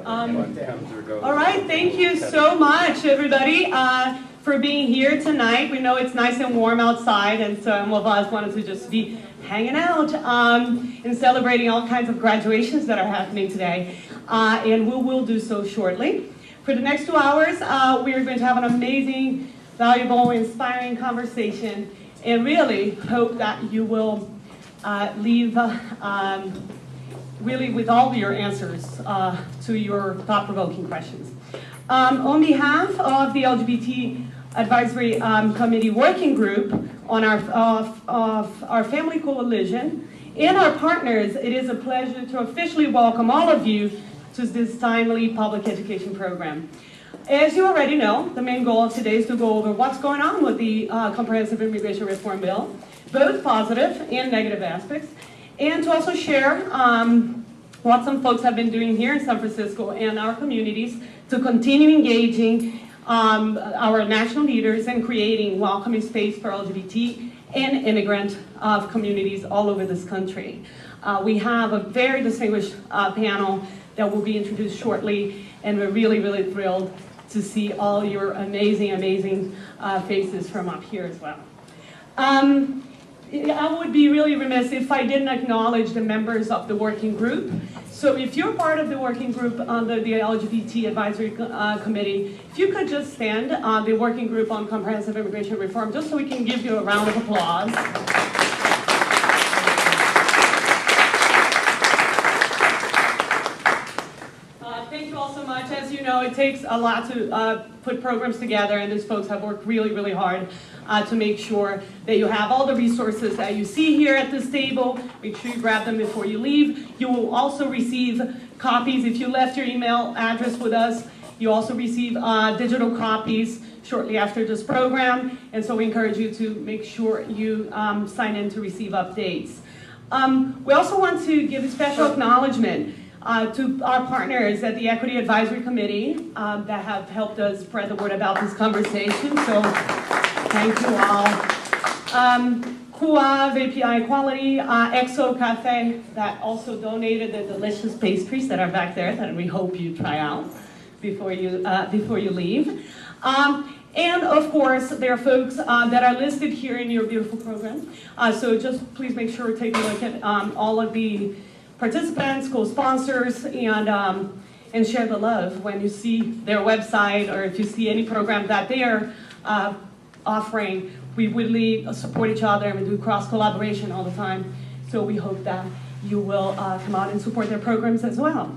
All right, thank you so much, everybody, for being here tonight. We know it's nice and warm outside, and some of us wanted to just be hanging out and celebrating all kinds of graduations that are happening today, and we will do so shortly. For the next 2 hours, we are going to have an amazing, valuable, inspiring conversation, and really hope that you will leave really with all your answers to your thought-provoking questions. On behalf of the LGBT Advisory Committee Working Group on our Family Coalition and our partners, it is a pleasure to officially welcome all of you to this timely public education program. As you already know, the main goal of today is to go over what's going on with the Comprehensive Immigration Reform Bill, both positive and negative aspects, and to also share what some folks have been doing here in San Francisco and our communities to continue engaging our national leaders and creating welcoming space for LGBT and immigrant communities all over this country. We have a very distinguished panel that will be introduced shortly, and we're really, really thrilled to see all your amazing, amazing faces from up here as well. I would be really remiss if I didn't acknowledge the members of the working group. So if you're part of the working group under the LGBT Advisory Committee, if you could just stand, the working group on comprehensive immigration reform, just so we can give you a round of applause. Thank you all so much. As you know, it takes a lot to put programs together, and these folks have worked really, really hard to make sure that you have all the resources that you see here at this table. Make sure you grab them before you leave. You will also receive copies. If you left your email address with us, you also receive digital copies shortly after this program. And so we encourage you to make sure you sign in to receive updates. We also want to give a special acknowledgement to our partners at the Equity Advisory Committee that have helped us spread the word about this conversation. So thank you all. Kuav, API Equality, EXO Cafe, that also donated the delicious pastries that are back there that we hope you try out before you leave. And of course, there are folks that are listed here in your beautiful program. So just please make sure to take a look at all of the participants, co-sponsors, and share the love when you see their website or if you see any program that they are offering. We really support each other and we do cross-collaboration all the time. So we hope that you will come out and support their programs as well.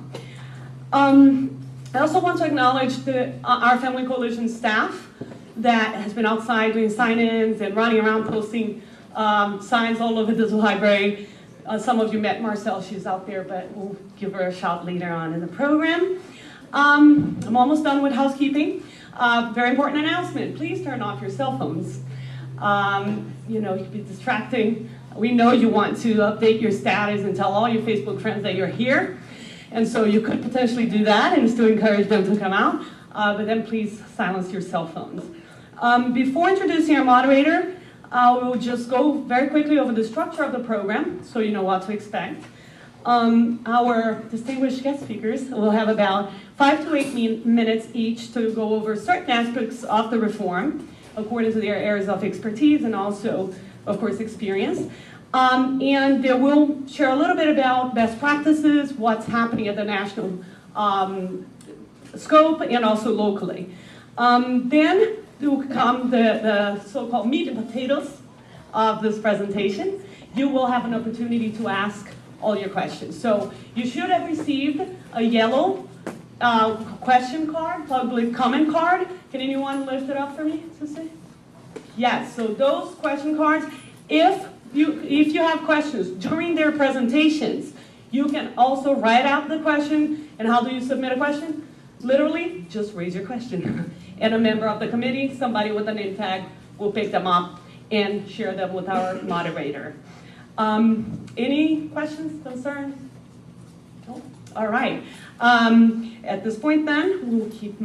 I also want to acknowledge our Family Coalition staff that has been outside doing sign-ins and running around posting signs all over this library. Some of you met Marcel, she's out there, but we'll give her a shout later on in the program. I'm almost done with housekeeping. Very important announcement, please turn off your cell phones. You know, it can be distracting. We know you want to update your status and tell all your Facebook friends that you're here. And so you could potentially do that and still encourage them to come out. But then please silence your cell phones. Before introducing our moderator, we'll just go very quickly over the structure of the program so you know what to expect. Our distinguished guest speakers will have about 5 to 8 minutes each to go over certain aspects of the reform according to their areas of expertise and also, of course, experience. And they will share a little bit about best practices, what's happening at the national scope and also locally. Then will come the so-called meat and potatoes of this presentation. You will have an opportunity to ask all your questions. So you should have received a yellow question card, public comment card. Can anyone lift it up for me to see? Yes, so those question cards, if you have questions during their presentations, you can also write out the question. And how do you submit a question? Literally, just raise your question. And a member of the committee, somebody with a name tag, will pick them up and share them with our moderator. Any questions, concerns? No? All right. At this point then, we'll keep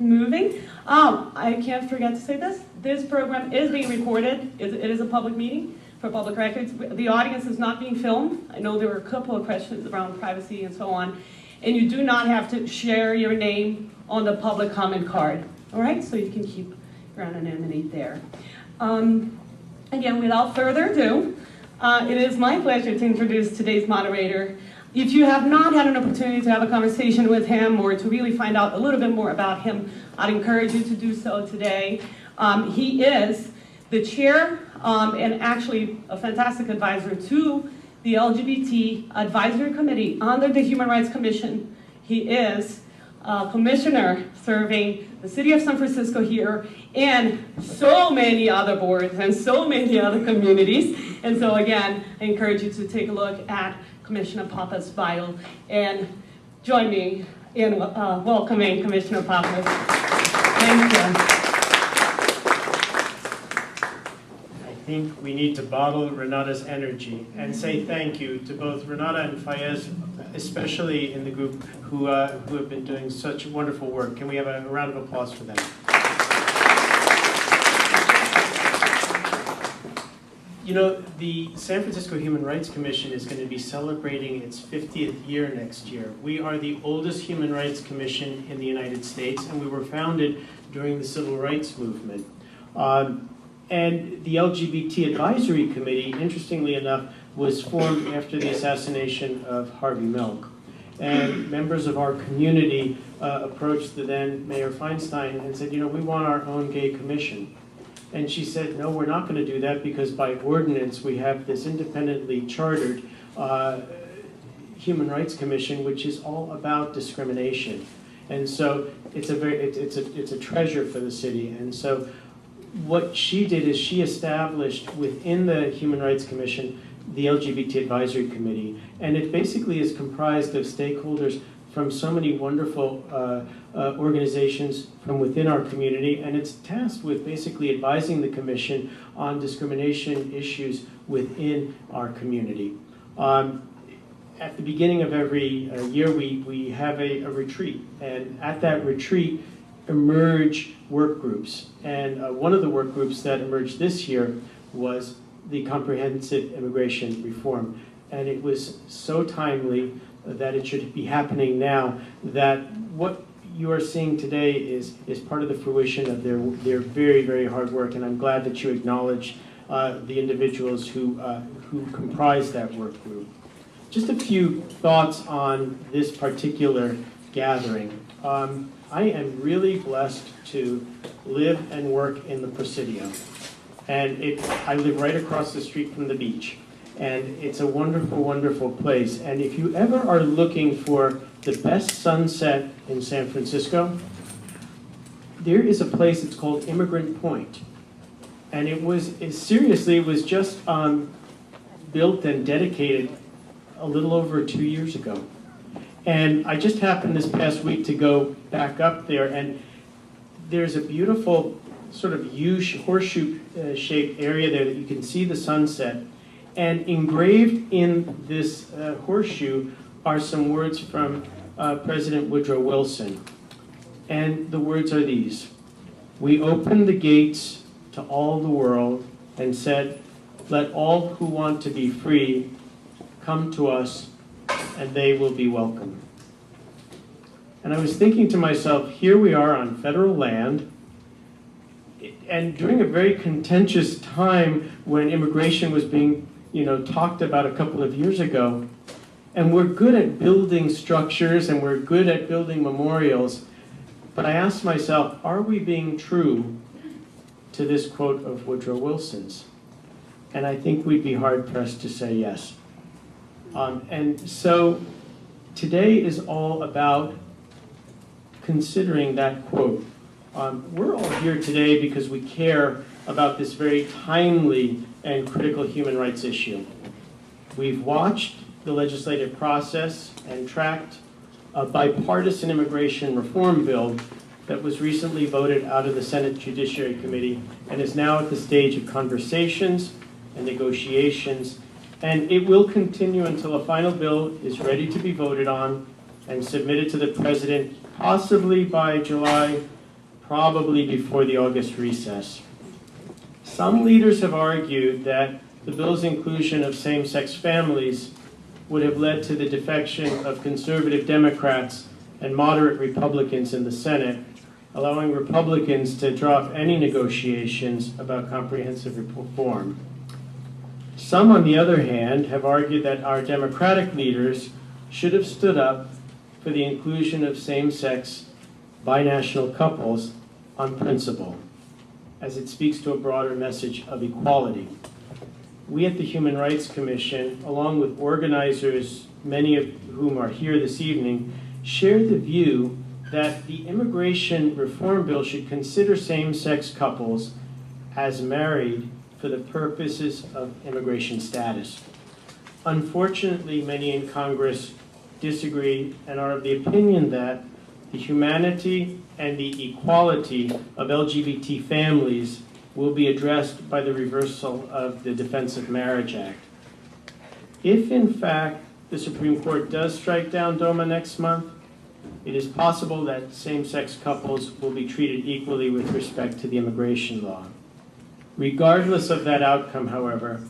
moving. I can't forget to say this. This program is being recorded. It is a public meeting for public records. The audience is not being filmed. I know there were a couple of questions around privacy and so on. and you do not have to share your name on the public comment card. All right, so you can keep your anonymity there. Again, without further ado, it is my pleasure to introduce today's moderator. If you have not had an opportunity to have a conversation with him or to really find out a little bit more about him, I'd encourage you to do so today. He is the chair and actually a fantastic advisor to the LGBT Advisory Committee under the Human Rights Commission. He is a commissioner serving the city of San Francisco here and so many other boards and so many other communities. And so again, I encourage you to take a look at Commissioner Pappas' bio and join me in welcoming Commissioner Pappas. Thank you. I think we need to bottle Renata's energy and say thank you to both Renata and Fayez, especially in the group who have been doing such wonderful work. Can we have a round of applause for them? You know, the San Francisco Human Rights Commission is going to be celebrating its 50th year next year. We are the oldest human rights commission in the United States, and we were founded during the Civil Rights Movement. And the LGBT Advisory Committee, interestingly enough, was formed after the assassination of Harvey Milk. And members of our community approached the then Mayor Feinstein and said, you know, we want our own gay commission. And she said, no, we're not going to do that because by ordinance we have this independently chartered Human Rights Commission, which is all about discrimination. And so it's a treasure for the city. And so what she did is she established within the Human Rights Commission the LGBT Advisory Committee. And it basically is comprised of stakeholders from so many wonderful organizations from within our community, and it's tasked with basically advising the Commission on discrimination issues within our community. At the beginning of every year, we have a retreat, and at that retreat emerge work groups. And one of the work groups that emerged this year was the Comprehensive Immigration Reform. And it was so timely that it should be happening now, that what you are seeing today is part of the fruition of their very, very hard work. And I'm glad that you acknowledge the individuals who comprise that work group. Just a few thoughts on this particular gathering. I am really blessed to live and work in the Presidio. And I live right across the street from the beach. And it's a wonderful, wonderful place. And if you ever are looking for the best sunset in San Francisco, there is a place that's called Immigrant Point. And it was just built and dedicated a little over 2 years ago. And I just happened this past week to go back up there, and there's a beautiful sort of horseshoe-shaped area there that you can see the sunset. And engraved in this horseshoe are some words from President Woodrow Wilson. And the words are these: we opened the gates to all the world and said, let all who want to be free come to us, and they will be welcome. And I was thinking to myself, here we are on federal land, and during a very contentious time when immigration was being talked about a couple of years ago, and we're good at building structures and we're good at building memorials, but I asked myself, are we being true to this quote of Woodrow Wilson's? And I think we'd be hard-pressed to say yes. And so today is all about considering that quote. We're all here today because we care about this very timely and critical human rights issue. We've watched the legislative process and tracked a bipartisan immigration reform bill that was recently voted out of the Senate Judiciary Committee and is now at the stage of conversations and negotiations, and it will continue until a final bill is ready to be voted on and submitted to the President, possibly by July, probably before the August recess. Some leaders have argued that the bill's inclusion of same-sex families would have led to the defection of conservative Democrats and moderate Republicans in the Senate, allowing Republicans to drop any negotiations about comprehensive reform. Some, on the other hand, have argued that our Democratic leaders should have stood up for the inclusion of same-sex binational couples on principle, as it speaks to a broader message of equality. We at the Human Rights Commission, along with organizers, many of whom are here this evening, share the view that the immigration reform bill should consider same-sex couples as married for the purposes of immigration status. Unfortunately, many in Congress disagree and are of the opinion that the humanity and the equality of LGBT families will be addressed by the reversal of the Defense of Marriage Act. If, in fact, the Supreme Court does strike down DOMA next month, it is possible that same-sex couples will be treated equally with respect to the immigration law. Regardless of that outcome, however,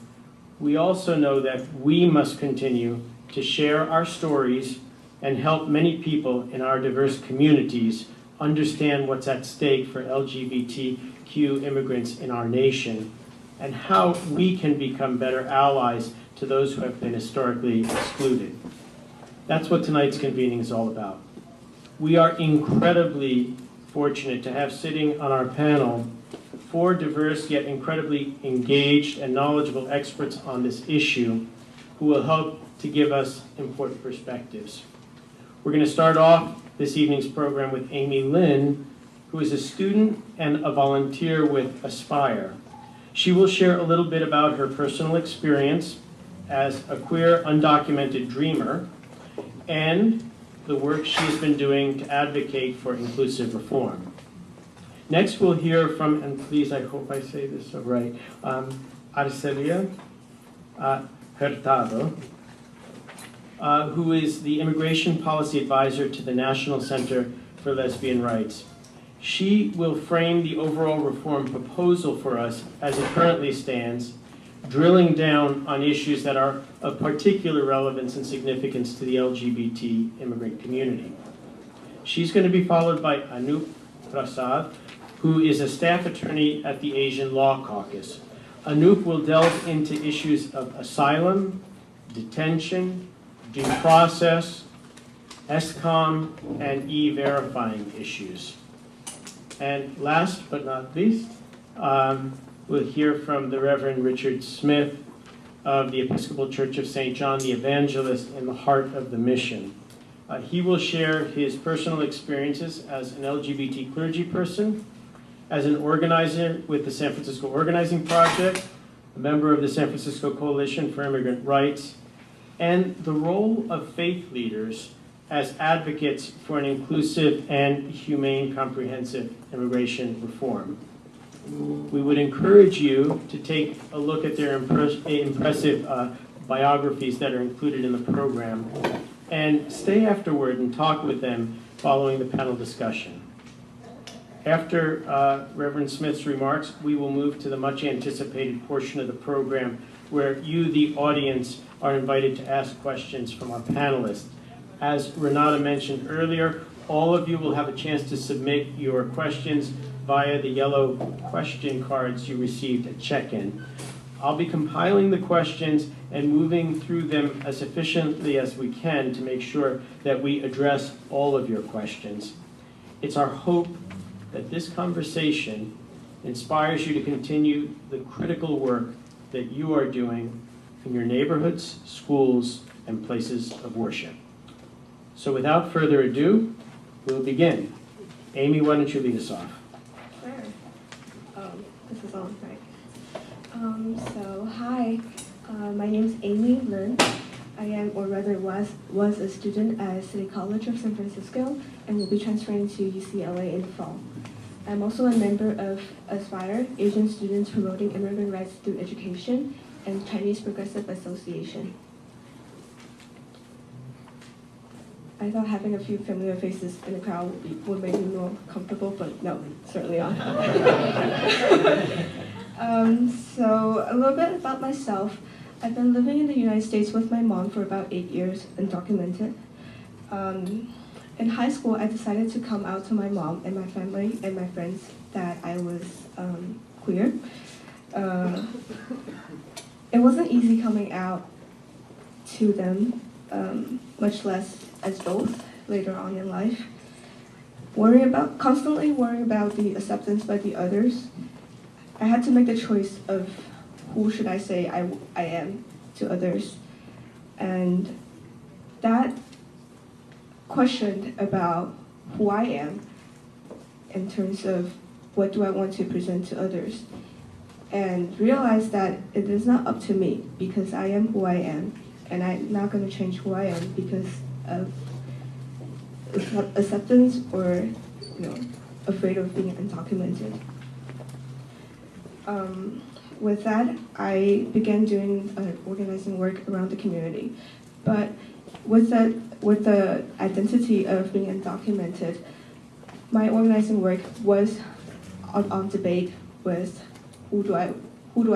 we also know that we must continue to share our stories and help many people in our diverse communities understand what's at stake for LGBTQ immigrants in our nation and how we can become better allies to those who have been historically excluded. That's what tonight's convening is all about. We are incredibly fortunate to have sitting on our panel 4 diverse yet incredibly engaged and knowledgeable experts on this issue who will help to give us important perspectives. We're going to start off this evening's program with Amy Lynn, who is a student and a volunteer with Aspire. She will share a little bit about her personal experience as a queer, undocumented dreamer and the work she has been doing to advocate for inclusive reform. Next, we'll hear from, and please, I hope I say this so right, Arcelia Hurtado, who is the Immigration Policy Advisor to the National Center for Lesbian Rights. She will frame the overall reform proposal for us as it currently stands, drilling down on issues that are of particular relevance and significance to the LGBT immigrant community. She's going to be followed by Anoop Prasad, who is a staff attorney at the Asian Law Caucus. Anoop will delve into issues of asylum, detention, due process, ESCOM, and e-verifying issues. And last but not least, we'll hear from the Reverend Richard Smith of the Episcopal Church of St. John the Evangelist in the heart of the mission. He will share his personal experiences as an LGBT clergy person, as an organizer with the San Francisco Organizing Project, a member of the San Francisco Coalition for Immigrant Rights, and the role of faith leaders as advocates for an inclusive and humane comprehensive immigration reform. We would encourage you to take a look at their impressive biographies that are included in the program, and stay afterward and talk with them following the panel discussion. After Reverend Smith's remarks, we will move to the much anticipated portion of the program where you, the audience, are invited to ask questions from our panelists. As Renata mentioned earlier, all of you will have a chance to submit your questions via the yellow question cards you received at check-in. I'll be compiling the questions and moving through them as efficiently as we can to make sure that we address all of your questions. It's our hope that this conversation inspires you to continue the critical work that you are doing in your neighborhoods, schools, and places of worship. So without further ado, we'll begin. Amy, why don't you lead us off? Sure. This is on, right? Hi, my name is Amy Lin. I am, or rather was a student at City College of San Francisco and will be transferring to UCLA in the fall. I'm also a member of Aspire, Asian Students Promoting Immigrant Rights Through Education, and Chinese Progressive Association. I thought having a few familiar faces in the crowd would make me more comfortable, but no, certainly not. So a little bit about myself. I've been living in the United States with my mom for about 8 years, undocumented. In high school, I decided to come out to my mom and my family and my friends that I was queer. It wasn't easy coming out to them, much less as both later on in life. Constantly worry about the acceptance by the others. I had to make the choice of who should I say I am to others. And that question about who I am in terms of what do I want to present to others, and realize that it is not up to me because I am who I am, and I'm not going to change who I am because of acceptance or afraid of being undocumented. With that, I began doing organizing work around the community, but with the identity of being undocumented, my organizing work was on debate with who do I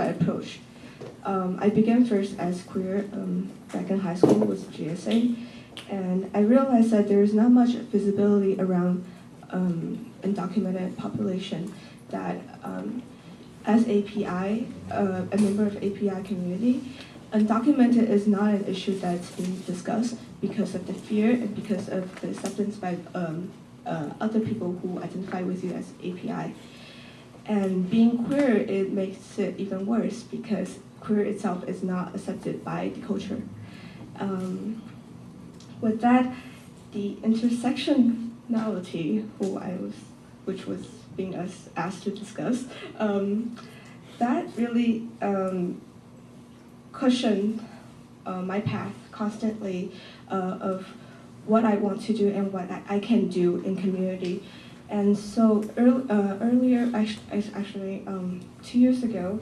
approach. I began first as queer back in high school with GSA, and I realized that there is not much visibility around undocumented population. That as API, a member of API community, undocumented is not an issue that's being discussed because of the fear and because of the acceptance by other people who identify with you as API. And being queer, it makes it even worse because queer itself is not accepted by the culture. With that, the intersectionality, which was being asked to discuss, that really cushioned my path constantly of what I want to do and what I can do in community. And so earlier, actually 2 years ago,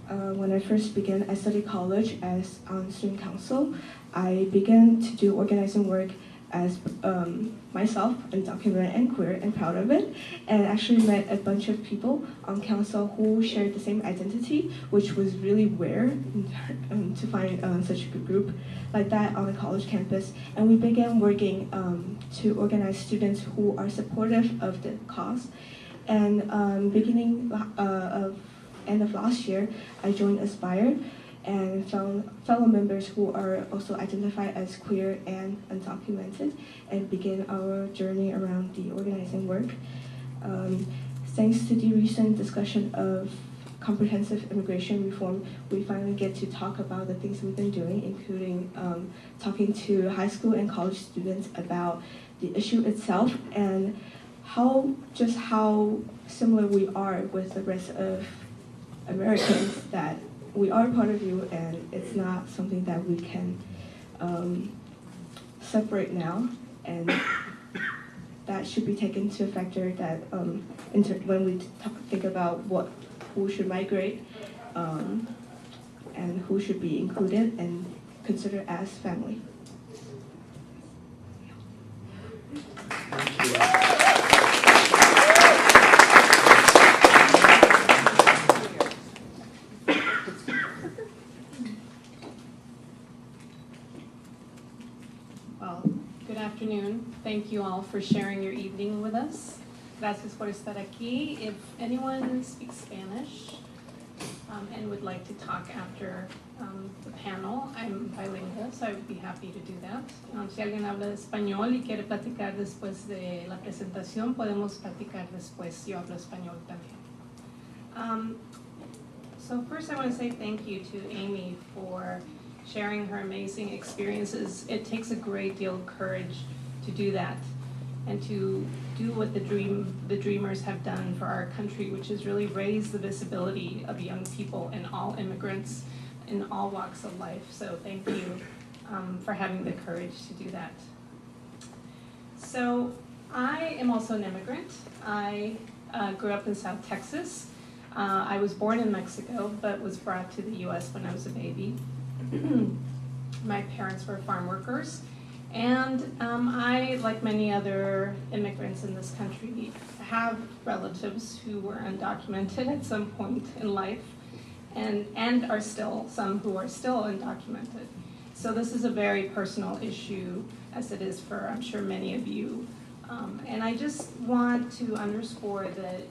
when I first began, I studied college as on student council. I began to do organizing work as myself, undocumented and queer, and proud of it, and actually met a bunch of people on council who shared the same identity, which was really rare to find such a good group like that on a college campus. And we began working to organize students who are supportive of the cause. And beginning of end of last year, I joined Aspire and found fellow members who are also identified as queer and undocumented, and begin our journey around the organizing work. Thanks to the recent discussion of comprehensive immigration reform, we finally get to talk about the things we've been doing, including talking to high school and college students about the issue itself and how similar we are with the rest of Americans, that we are part of you, and it's not something that we can separate now, and that should be taken into a factor that when we think about who should migrate and who should be included and considered as family. Thank you. Good afternoon. Thank you all for sharing your evening with us. Gracias por estar aquí. If anyone speaks Spanish and would like to talk after the panel, I'm bilingual, so I would be happy to do that. Si alguien habla español y quiere platicar después de la presentación, podemos platicar después. Yo hablo español también. So first I want to say thank you to Amy for sharing her amazing experiences. It takes a great deal of courage to do that and to do what the dreamers have done for our country, which is really raise the visibility of young people and all immigrants in all walks of life. So thank you for having the courage to do that. So I am also an immigrant. I grew up in South Texas. I was born in Mexico, but was brought to the US when I was a baby. My parents were farm workers, and I, like many other immigrants in this country, have relatives who were undocumented at some point in life, and are still, some who are still undocumented. So this is a very personal issue, as it is for, I'm sure, many of you. And I just want to underscore that,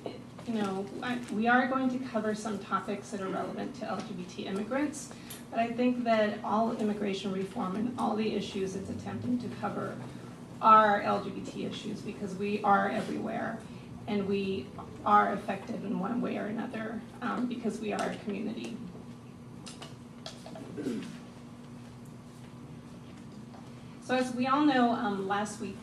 we are going to cover some topics that are relevant to LGBT immigrants, but I think that all immigration reform and all the issues it's attempting to cover are LGBT issues, because we are everywhere and we are affected in one way or another because we are a community. So as we all know, last week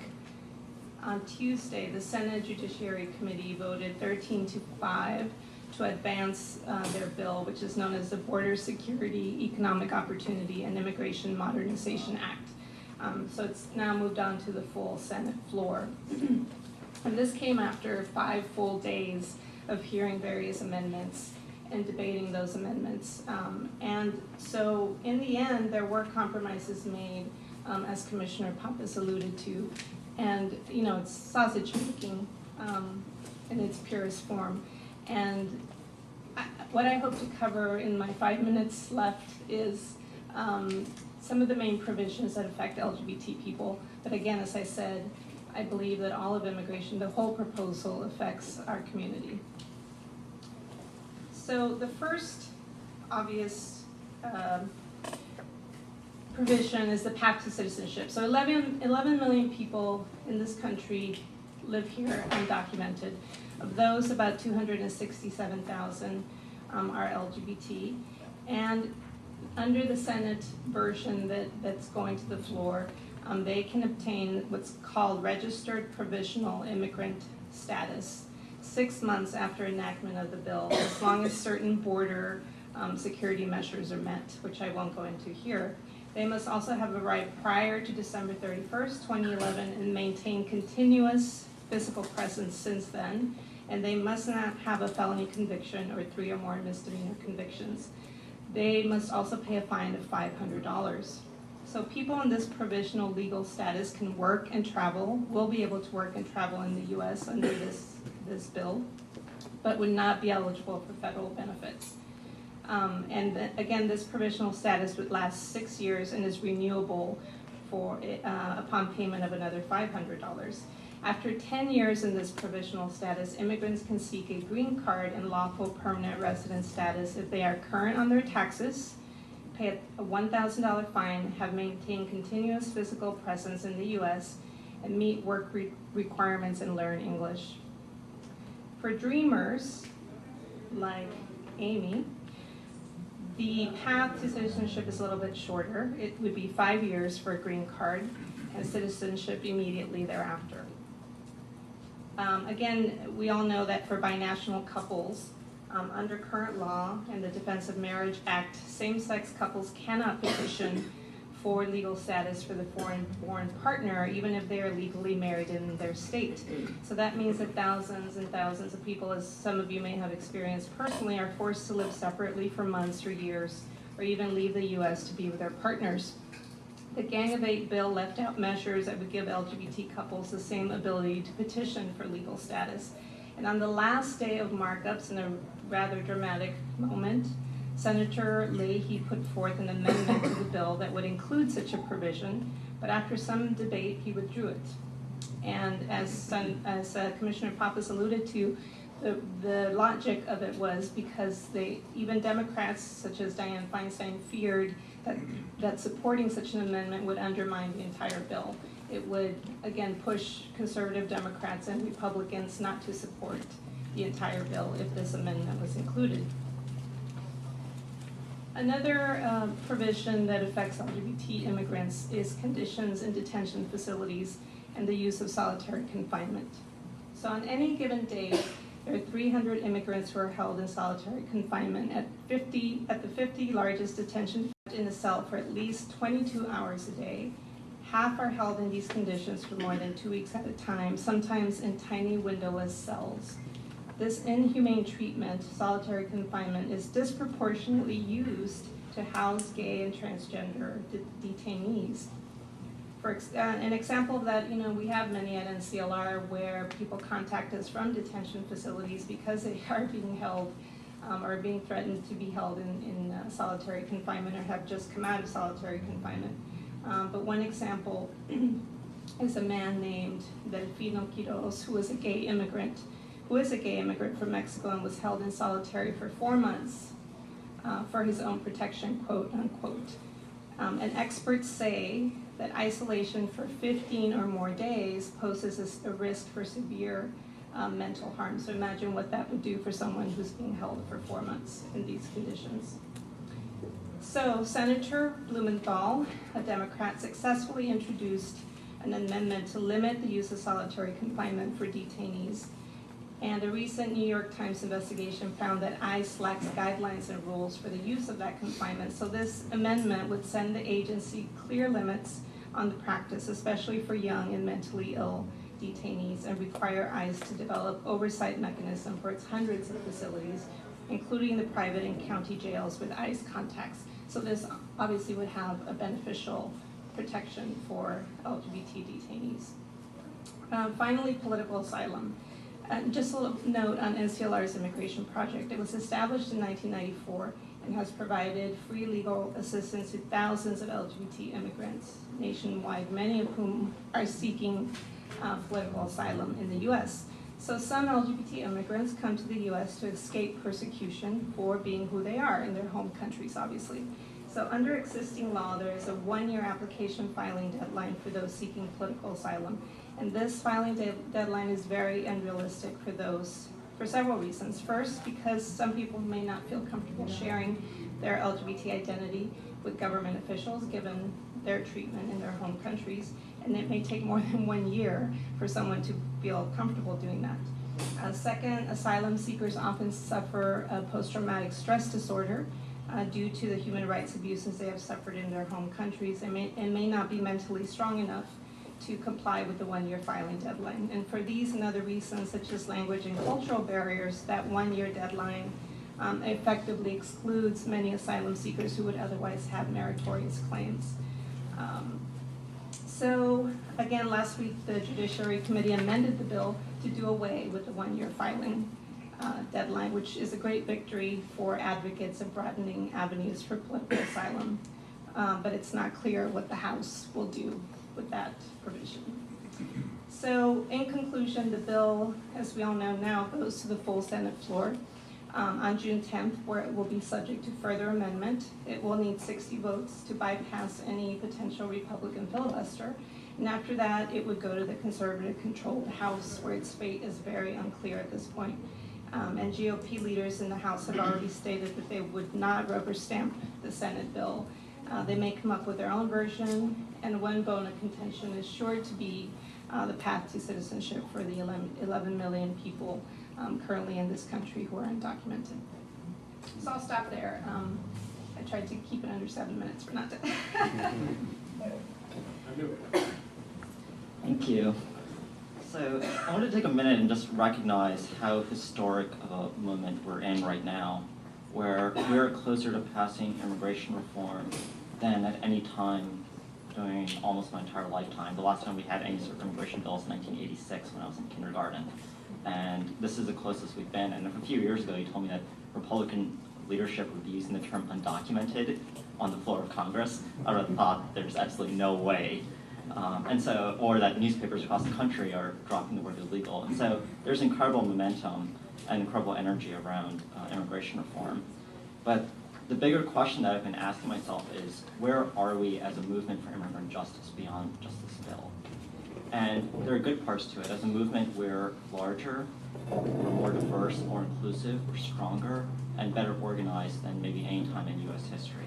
on Tuesday, the Senate Judiciary Committee voted 13-5 to advance their bill, which is known as the Border Security, Economic Opportunity, and Immigration Modernization Act. So it's now moved on to the full Senate floor. And this came after 5 full days of hearing various amendments and debating those amendments. And so in the end, there were compromises made, as Commissioner Pappas alluded to. And, it's sausage making in its purest form. And what I hope to cover in my 5 minutes left is some of the main provisions that affect LGBT people. But again, as I said, I believe that all of immigration, the whole proposal, affects our community. So the first obvious provision is the path to citizenship. So 11 million people in this country live here undocumented. Of those, about 267,000 are LGBT. And under the Senate version that's going to the floor, they can obtain what's called registered provisional immigrant status 6 months after enactment of the bill, as long as certain border security measures are met, which I won't go into here. They must also have arrived prior to December 31st, 2011, and maintain continuous physical presence since then, and they must not have a felony conviction or 3 or more misdemeanor convictions. They must also pay a fine of $500. So people in this provisional legal status can work and travel, will be able to work and travel in the U.S. under this bill, but would not be eligible for federal benefits. Again, this provisional status would last 6 years and is renewable upon payment of another $500. After 10 years in this provisional status, immigrants can seek a green card and lawful permanent resident status if they are current on their taxes, pay a $1,000 fine, have maintained continuous physical presence in the U.S., and meet work requirements and learn English. For dreamers, like Amy, the path to citizenship is a little bit shorter. It would be 5 years for a green card and citizenship immediately thereafter. Again, we all know that for binational couples, under current law and the Defense of Marriage Act, same-sex couples cannot petition for legal status for the foreign-born partner, even if they are legally married in their state. So that means that thousands and thousands of people, as some of you may have experienced personally, are forced to live separately for months or years, or even leave the U.S. to be with their partners. The Gang of 8 bill left out measures that would give LGBT couples the same ability to petition for legal status. And on the last day of markups, in a rather dramatic moment, Senator Leahy put forth an amendment to the bill that would include such a provision, but after some debate, he withdrew it. And as Commissioner Pappas alluded to, the logic of it was because even Democrats such as Dianne Feinstein feared that supporting such an amendment would undermine the entire bill. It would, again, push conservative Democrats and Republicans not to support the entire bill if this amendment was included. Another provision that affects LGBT immigrants is conditions in detention facilities and the use of solitary confinement. So on any given day, there are 300 immigrants who are held in solitary confinement at the 50 largest detention in a cell for at least 22 hours a day. Half are held in these conditions for more than 2 weeks at a time, sometimes in tiny windowless cells. This inhumane treatment, solitary confinement, is disproportionately used to house gay and transgender detainees. For an example of that, we have many at NCLR where people contact us from detention facilities because they are being held are being threatened to be held in solitary confinement or have just come out of solitary confinement. But one example is a man named Delfino Quiroz, who is a gay immigrant from Mexico and was held in solitary for 4 months for his own protection, quote unquote. And experts say that isolation for 15 or more days poses a risk for severe mental harm. So imagine what that would do for someone who's being held for 4 months in these conditions. So Senator Blumenthal, a Democrat, successfully introduced an amendment to limit the use of solitary confinement for detainees. And a recent New York Times investigation found that ICE lacks guidelines and rules for the use of that confinement. So this amendment would send the agency clear limits on the practice, especially for young and mentally ill detainees, and require ICE to develop oversight mechanism for its hundreds of facilities, including the private and county jails with ICE contacts. So this obviously would have a beneficial protection for LGBT detainees. Finally, political asylum. Just a little note on NCLR's immigration project. It was established in 1994 and has provided free legal assistance to thousands of LGBT immigrants nationwide, many of whom are seeking political asylum in the U.S. So some LGBT immigrants come to the U.S. to escape persecution for being who they are in their home countries, obviously. So under existing law, there is a 1-year application filing deadline for those seeking political asylum. And this filing deadline is very unrealistic for several reasons. First, because some people may not feel comfortable sharing their LGBT identity with government officials given their treatment in their home countries. And it may take more than 1 year for someone to feel comfortable doing that. Second, asylum seekers often suffer a post-traumatic stress disorder due to the human rights abuses they have suffered in their home countries and may not be mentally strong enough to comply with the 1-year filing deadline. And for these and other reasons, such as language and cultural barriers, that 1-year deadline effectively excludes many asylum seekers who would otherwise have meritorious claims. So again, last week, the Judiciary Committee amended the bill to do away with the 1-year filing deadline, which is a great victory for advocates of broadening avenues for political asylum. But it's not clear what the House will do with that provision. So in conclusion, the bill, as we all know now, goes to the full Senate floor on June 10th, where it will be subject to further amendment. It will need 60 votes to bypass any potential Republican filibuster. And after that, it would go to the conservative-controlled House, where its fate is very unclear at this point. And GOP leaders in the House have already stated that they would not rubber stamp the Senate bill. They may come up with their own version, and one bone of contention is sure to be the path to citizenship for the 11 million people currently in this country who are undocumented. So I'll stop there. I tried to keep it under 7 minutes, but not to. Thank you. So I want to take a minute and just recognize how historic of a moment we're in right now, where we're closer to passing immigration reform than at any time during almost my entire lifetime. The last time we had any sort of immigration bill was 1986 when I was in kindergarten. And this is the closest we've been. And a few years ago, you told me that Republican leadership would be using the term undocumented on the floor of Congress. I would have thought there's absolutely no way. Or that newspapers across the country are dropping the word illegal. And so there's incredible momentum and incredible energy around immigration reform. But the bigger question that I've been asking myself is, where are we as a movement for immigrant justice beyond just this bill? And there are good parts to it. As a movement, we're larger, we're more diverse, more inclusive, we're stronger, and better organized than maybe any time in U.S. history.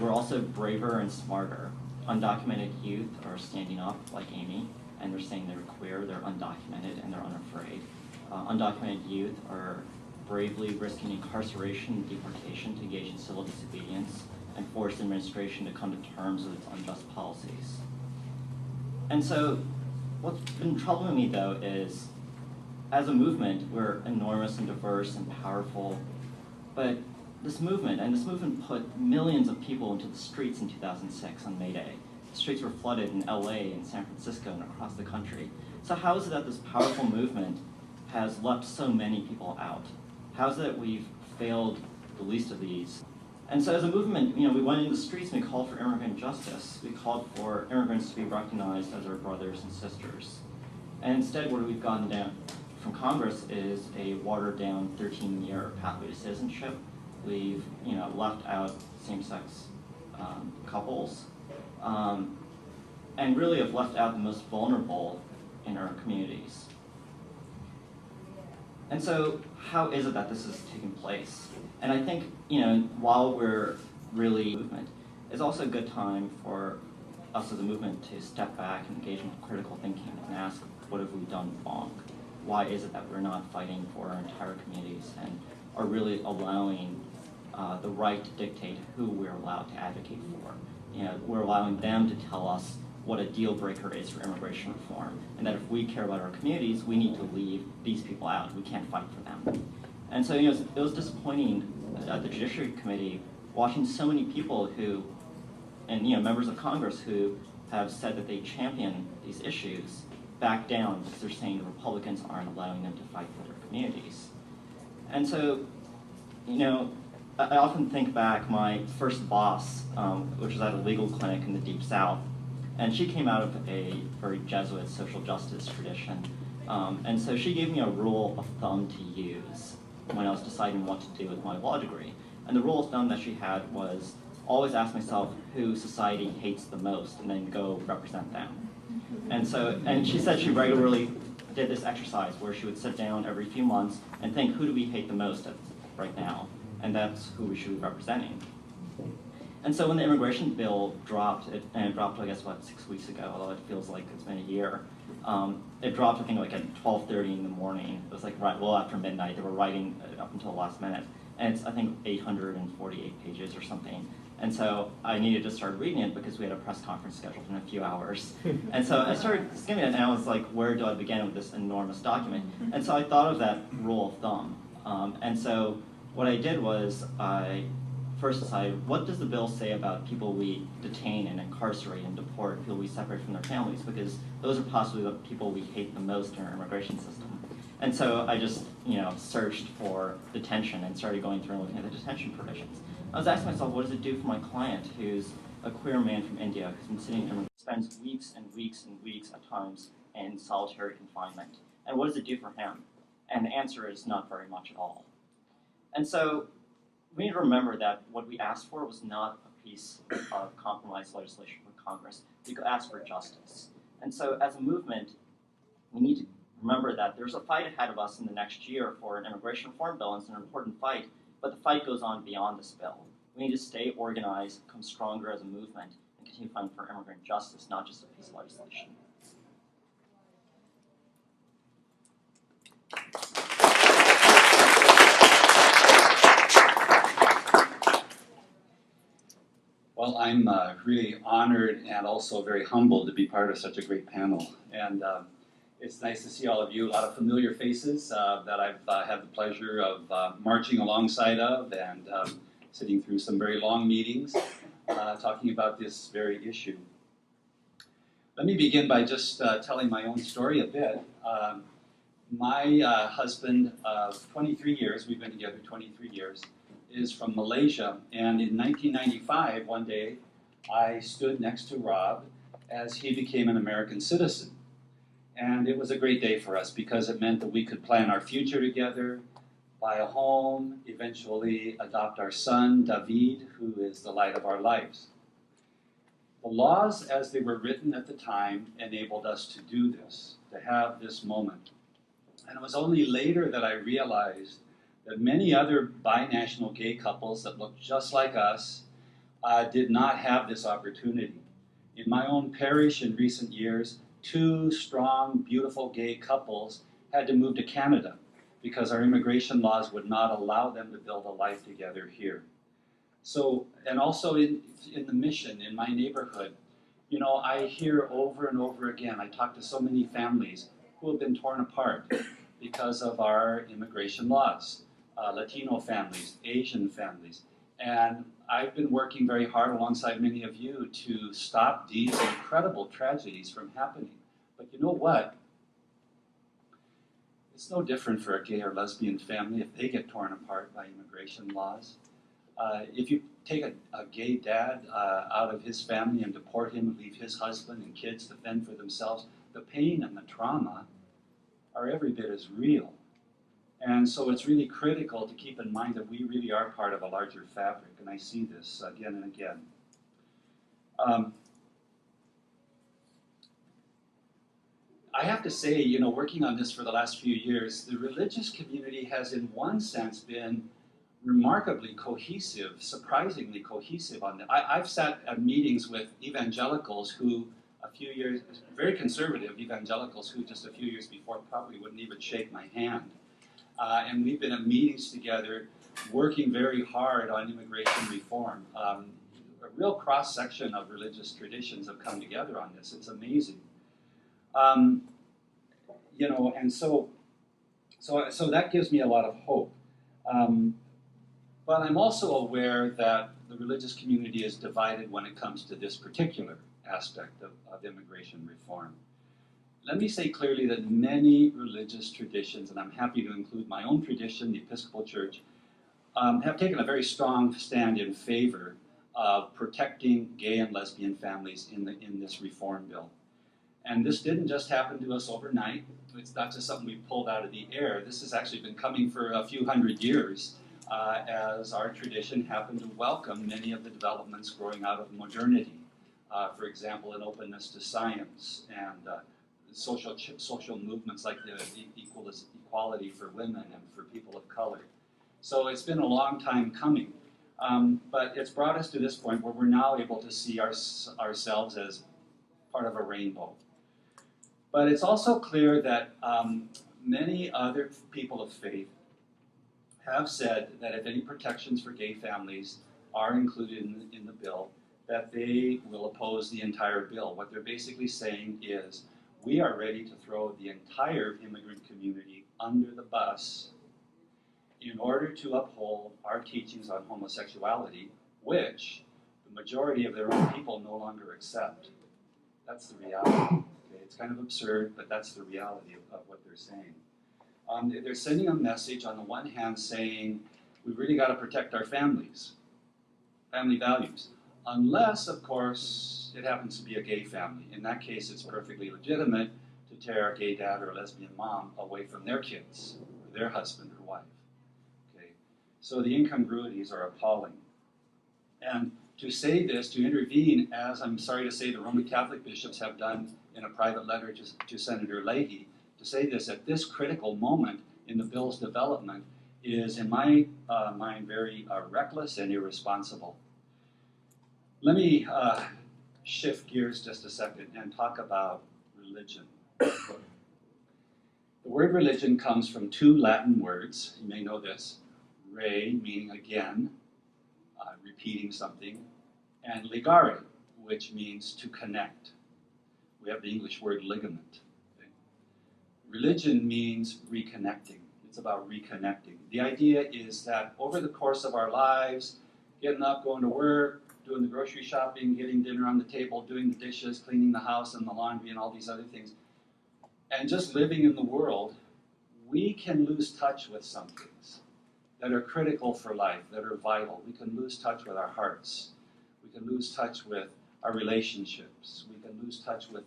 We're also braver and smarter. Undocumented youth are standing up, like Amy, and they're saying they're queer, they're undocumented, and they're unafraid. Undocumented youth are bravely risking incarceration and deportation to engage in civil disobedience and force administration to come to terms with its unjust policies. And so what's been troubling me, though, is as a movement, we're enormous and diverse and powerful, but this movement put millions of people into the streets in 2006 on May Day. The streets were flooded in LA and San Francisco and across the country. So how is it that this powerful movement has left so many people out? how's it that we've failed the least of these? And so as a movement, we went into the streets and we called for immigrant justice. We called for immigrants to be recognized as our brothers and sisters. And instead, what we've gotten down from Congress is a watered-down 13-year pathway to citizenship. We've, left out same-sex couples, and really have left out the most vulnerable in our communities. And so, how is it that this is taking place? And I think, while we're really movement, it's also a good time for us as a movement to step back and engage in critical thinking and ask, what have we done wrong? Why is it that we're not fighting for our entire communities and are really allowing the right to dictate who we're allowed to advocate for? We're allowing them to tell us what a deal breaker is for immigration reform, and that if we care about our communities, we need to leave these people out. We can't fight for them. And so it was disappointing at the Judiciary Committee watching so many people who, and members of Congress who have said that they champion these issues, back down because they're saying the Republicans aren't allowing them to fight for their communities. And so, I often think back, my first boss, which was at a legal clinic in the Deep South, and she came out of a very Jesuit social justice tradition. And so she gave me a rule of thumb to use when I was deciding what to do with my law degree. And the rule of thumb that she had was always ask myself who society hates the most and then go represent them. And she said she regularly did this exercise where she would sit down every few months and think, who do we hate the most right now? And that's who we should be representing. And so when the immigration bill dropped, and it dropped, I guess, 6 weeks ago, although it feels like it's been a year, it dropped, I think, like at 12:30 in the morning. It was like right well after midnight. They were writing up until the last minute. And it's, I think, 848 pages or something. And so I needed to start reading it because we had a press conference scheduled in a few hours. And so I started skimming it, and I was like, where do I begin with this enormous document? And so I thought of that rule of thumb. And so what I did was I first decided, what does the bill say about people we detain and incarcerate and deport, people we separate from their families? Because those are possibly the people we hate the most in our immigration system. And so I just, searched for detention and started going through and looking at the detention provisions. I was asking myself, what does it do for my client who's a queer man from India who's been sitting in, spends weeks and weeks and weeks at times in solitary confinement? And what does it do for him? And the answer is not very much at all. And so we need to remember that what we asked for was not a piece of compromise legislation from Congress. We could ask for justice. And so as a movement, we need to remember that there's a fight ahead of us in the next year for an immigration reform bill, and it's an important fight, but the fight goes on beyond this bill. We need to stay organized, become stronger as a movement, and continue fighting for immigrant justice, not just a piece of legislation. Well, I'm really honored and also very humbled to be part of such a great panel. And it's nice to see all of you, a lot of familiar faces that I've had the pleasure of marching alongside of and sitting through some very long meetings talking about this very issue. Let me begin by just telling my own story a bit. My husband of 23 years, we've been together 23 years, is from Malaysia, and in 1995, one day, I stood next to Rob as he became an American citizen. And it was a great day for us because it meant that we could plan our future together, buy a home, eventually adopt our son, David, who is the light of our lives. The laws as they were written at the time enabled us to do this, to have this moment. And it was only later that I realized that many other binational gay couples that looked just like us did not have this opportunity. In my own parish in recent years, 2 strong, beautiful gay couples had to move to Canada because our immigration laws would not allow them to build a life together here. So, and also in the mission, in my neighborhood, I hear over and over again, I talk to so many families who have been torn apart because of our immigration laws. Latino families, Asian families. And I've been working very hard alongside many of you to stop these incredible tragedies from happening. But you know what? It's no different for a gay or lesbian family if they get torn apart by immigration laws. If you take a gay dad out of his family and deport him and leave his husband and kids to fend for themselves, the pain and the trauma are every bit as real. And so it's really critical to keep in mind that we really are part of a larger fabric, and I see this again and again. I have to say, you know, working on this for the last few years, the religious community has in one sense been remarkably cohesive, surprisingly cohesive on that. I've sat at meetings with evangelicals who a few years, very conservative evangelicals who just a few years before probably wouldn't even shake my hand. And we've been at meetings together working very hard on immigration reform. A real cross-section of religious traditions have come together on this. It's amazing. You know, and so that gives me a lot of hope. But I'm also aware that the religious community is divided when it comes to this particular aspect of immigration reform. Let me say clearly that many religious traditions, and I'm happy to include my own tradition, the Episcopal Church, have taken a very strong stand in favor of protecting gay and lesbian families in this reform bill. And this didn't just happen to us overnight. It's not just something we pulled out of the air. This has actually been coming for a few hundred years as our tradition happened to welcome many of the developments growing out of modernity. For example, an openness to science and social movements like the equality for women and for people of color. So it's been a long time coming. But it's brought us to this point where we're now able to see ourselves as part of a rainbow. But it's also clear that many other people of faith have said that if any protections for gay families are included in the bill, that they will oppose the entire bill. What they're basically saying is, we are ready to throw the entire immigrant community under the bus in order to uphold our teachings on homosexuality, which the majority of their own people no longer accept. That's the reality. Okay? It's kind of absurd, but that's the reality of what they're saying. They're sending a message on the one hand saying, we've really got to protect our families, family values. Unless, of course, it happens to be a gay family. In that case, it's perfectly legitimate to tear a gay dad or a lesbian mom away from their kids, or their husband or wife. Okay? So the incongruities are appalling. And to say this, to intervene, as I'm sorry to say the Roman Catholic bishops have done in a private letter to Senator Leahy, to say this at this critical moment in the bill's development is, in my mind, very reckless and irresponsible. Let me shift gears just a second and talk about religion. The word religion comes from two Latin words. You may know this. Re, meaning again, repeating something, and ligare, which means to connect. We have the English word ligament. Okay? Religion means reconnecting. It's about reconnecting. The idea is that over the course of our lives, getting up, going to work, doing the grocery shopping, getting dinner on the table, doing the dishes, cleaning the house and the laundry and all these other things, and just living in the world, we can lose touch with some things that are critical for life, that are vital. We can lose touch with our hearts. We can lose touch with our relationships. We can lose touch with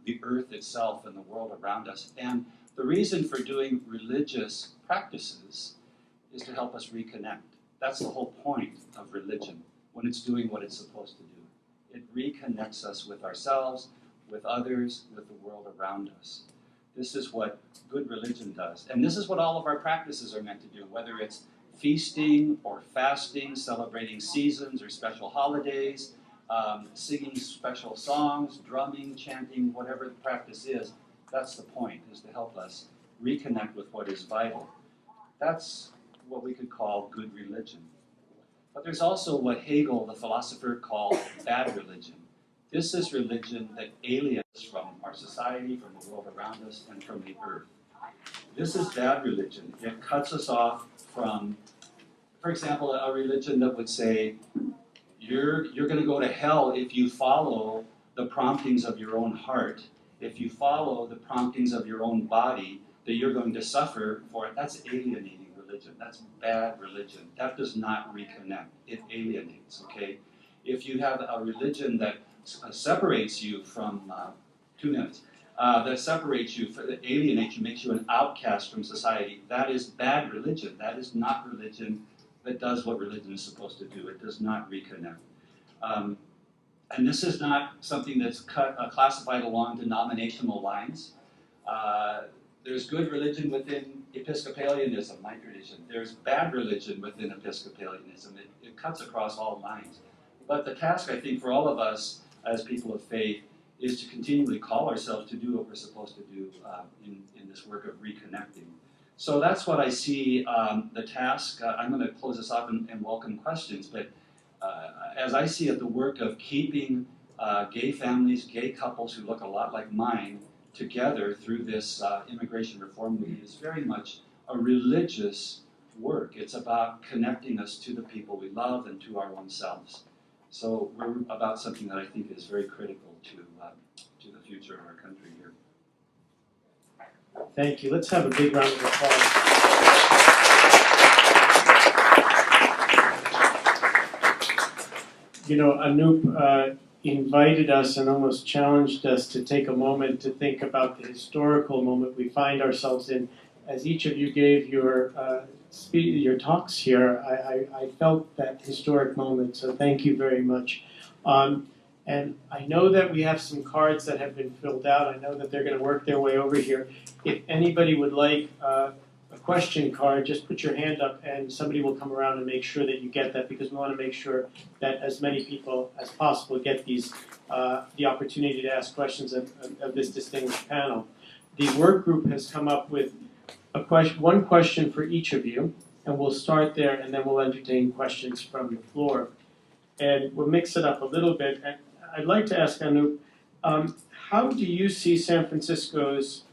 the earth itself and the world around us. And the reason for doing religious practices is to help us reconnect. That's the whole point of religion, when it's doing what it's supposed to do. It reconnects us with ourselves, with others, with the world around us. This is what good religion does. And this is what all of our practices are meant to do, whether it's feasting or fasting, celebrating seasons or special holidays, singing special songs, drumming, chanting, whatever the practice is. That's the point, is to help us reconnect with what is vital. That's what we could call good religion. But there's also what Hegel, the philosopher, called bad religion. This is religion that alienates from our society, from the world around us, and from the earth. This is bad religion. It cuts us off from, for example, a religion that would say, you're going to go to hell if you follow the promptings of your own heart. If you follow the promptings of your own body, that you're going to suffer for it, that's alienating religion. That's bad religion. That does not reconnect. It alienates, okay? If you have a religion that separates you from, 2 minutes, that separates you, that alienates you, makes you an outcast from society, that is bad religion. That is not religion that does what religion is supposed to do. It does not reconnect. And this is not something that's classified along denominational lines. There's good religion within Episcopalianism, my tradition. There's bad religion within Episcopalianism. It cuts across all lines. But the task, I think, for all of us as people of faith is to continually call ourselves to do what we're supposed to do in this work of reconnecting. So that's what I see the task. I'm going to close this off and welcome questions, but as I see it, the work of keeping gay families, gay couples who look a lot like mine, together through this immigration reform movement is very much a religious work. It's about connecting us to the people we love and to our own selves. So we're about something that I think is very critical to the future of our country here. Thank you. Let's have a big round of applause. You know, Anoop invited us and almost challenged us to take a moment to think about the historical moment we find ourselves in. As each of you gave your talks here, I felt that historic moment, so thank you very much. And I know that we have some cards that have been filled out. I know that they're going to work their way over here. If anybody would like a question card, just put your hand up and somebody will come around and make sure that you get that, because we want to make sure that as many people as possible get these the opportunity to ask questions of this distinguished panel. The work group has come up with one question for each of you, and we'll start there and then we'll entertain questions from the floor. And we'll mix it up a little bit. And I'd like to ask Anoop, how do you see San Francisco's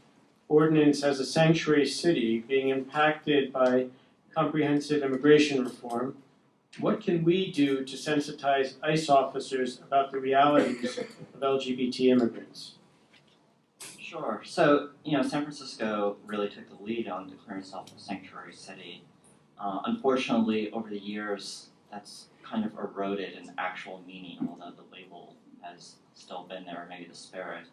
ordinance as a sanctuary city being impacted by comprehensive immigration reform? What can we do to sensitize ICE officers about the realities of LGBT immigrants? Sure. So, San Francisco really took the lead on declaring itself a sanctuary city. Unfortunately, over the years, that's kind of eroded in actual meaning, although the label has still been there, or maybe the spirit.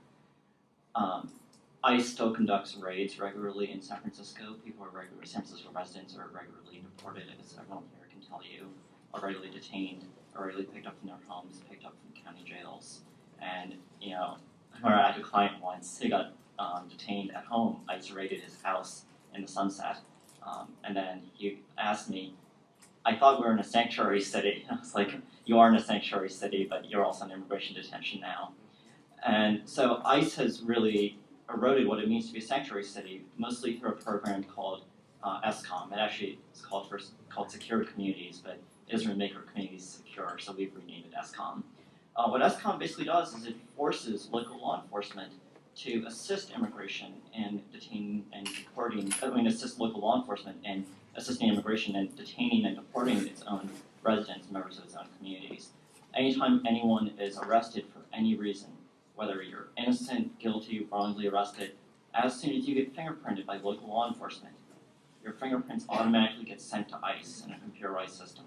ICE still conducts raids regularly in San Francisco. San Francisco residents are regularly deported, as everyone here can tell you, are regularly detained, are regularly picked up from their homes, picked up from county jails. And, I had a client once, he got detained at home. ICE raided his house in the Sunset. And then he asked me, I thought we were in a sanctuary city. I was like, you are in a sanctuary city, but you're also in immigration detention now. And so ICE has really eroded what it means to be a sanctuary city, mostly through a program called ESCOM. It actually is called Secure Communities, but it doesn't really make our communities secure, so we've renamed it ESCOM. What ESCOM basically does is it forces local law enforcement to assist immigration in detaining and deporting, assist local law enforcement in assisting immigration in detaining and deporting its own residents and members of its own communities. Anytime anyone is arrested for any reason, whether you're innocent, guilty, wrongly arrested, as soon as you get fingerprinted by local law enforcement, your fingerprints automatically get sent to ICE in a computerized system.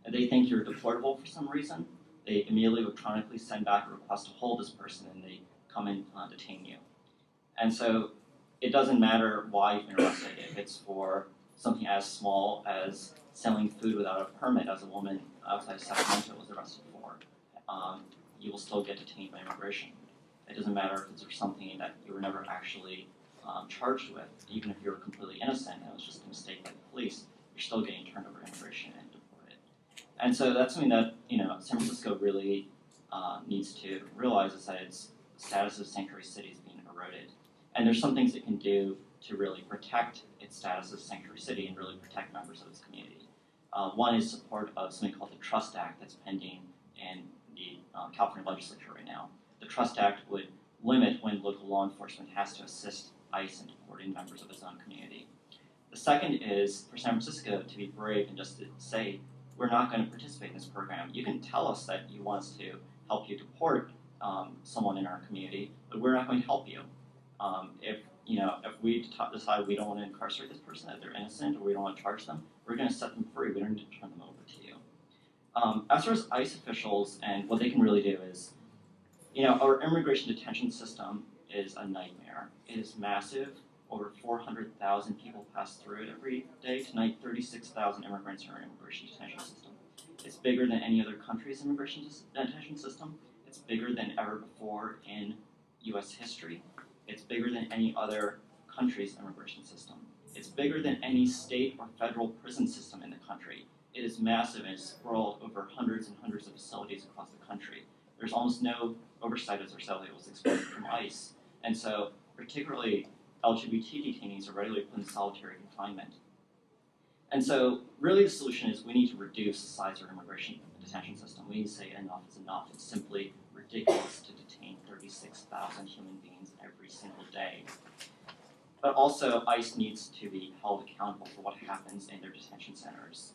If they think you're deportable for some reason, they immediately electronically send back a request to hold this person and they come and detain you. And so it doesn't matter why you've been arrested. If it's for something as small as selling food without a permit, as a woman outside of Sacramento was arrested for, you will still get detained by immigration. It doesn't matter if it's for something that you were never actually charged with. Even if you're completely innocent and it was just a mistake by the police, you're still getting turned over to immigration and deported. And so that's something that San Francisco really needs to realize, is that its status of sanctuary city is being eroded. And there's some things it can do to really protect its status as sanctuary city and really protect members of its community. One is support of something called the Trust Act that's pending in the California legislature right now. The Trust Act would limit when local law enforcement has to assist ICE in deporting members of its own community. The second is for San Francisco to be brave and just to say, we're not going to participate in this program. You can tell us that you want us to help you deport someone in our community, but we're not going to help you. If if we decide we don't want to incarcerate this person, that they're innocent, or we don't want to charge them, we're going to set them free. We don't need to turn them over to you. As far as ICE officials and what they can really do is, our immigration detention system is a nightmare. It is massive. Over 400,000 people pass through it every day. Tonight, 36,000 immigrants are in an immigration detention system. It's bigger than any other country's immigration detention system. It's bigger than ever before in U.S. history. It's bigger than any other country's immigration system. It's bigger than any state or federal prison system in the country. It is massive and it's sprawled over hundreds and hundreds of facilities across the country. There's almost no oversight, as Arcelia was explaining, from ICE. And so, particularly, LGBT detainees are regularly put in solitary confinement. And so, really the solution is we need to reduce the size of our immigration detention system. We need to say enough is enough. It's simply ridiculous to detain 36,000 human beings every single day. But also, ICE needs to be held accountable for what happens in their detention centers.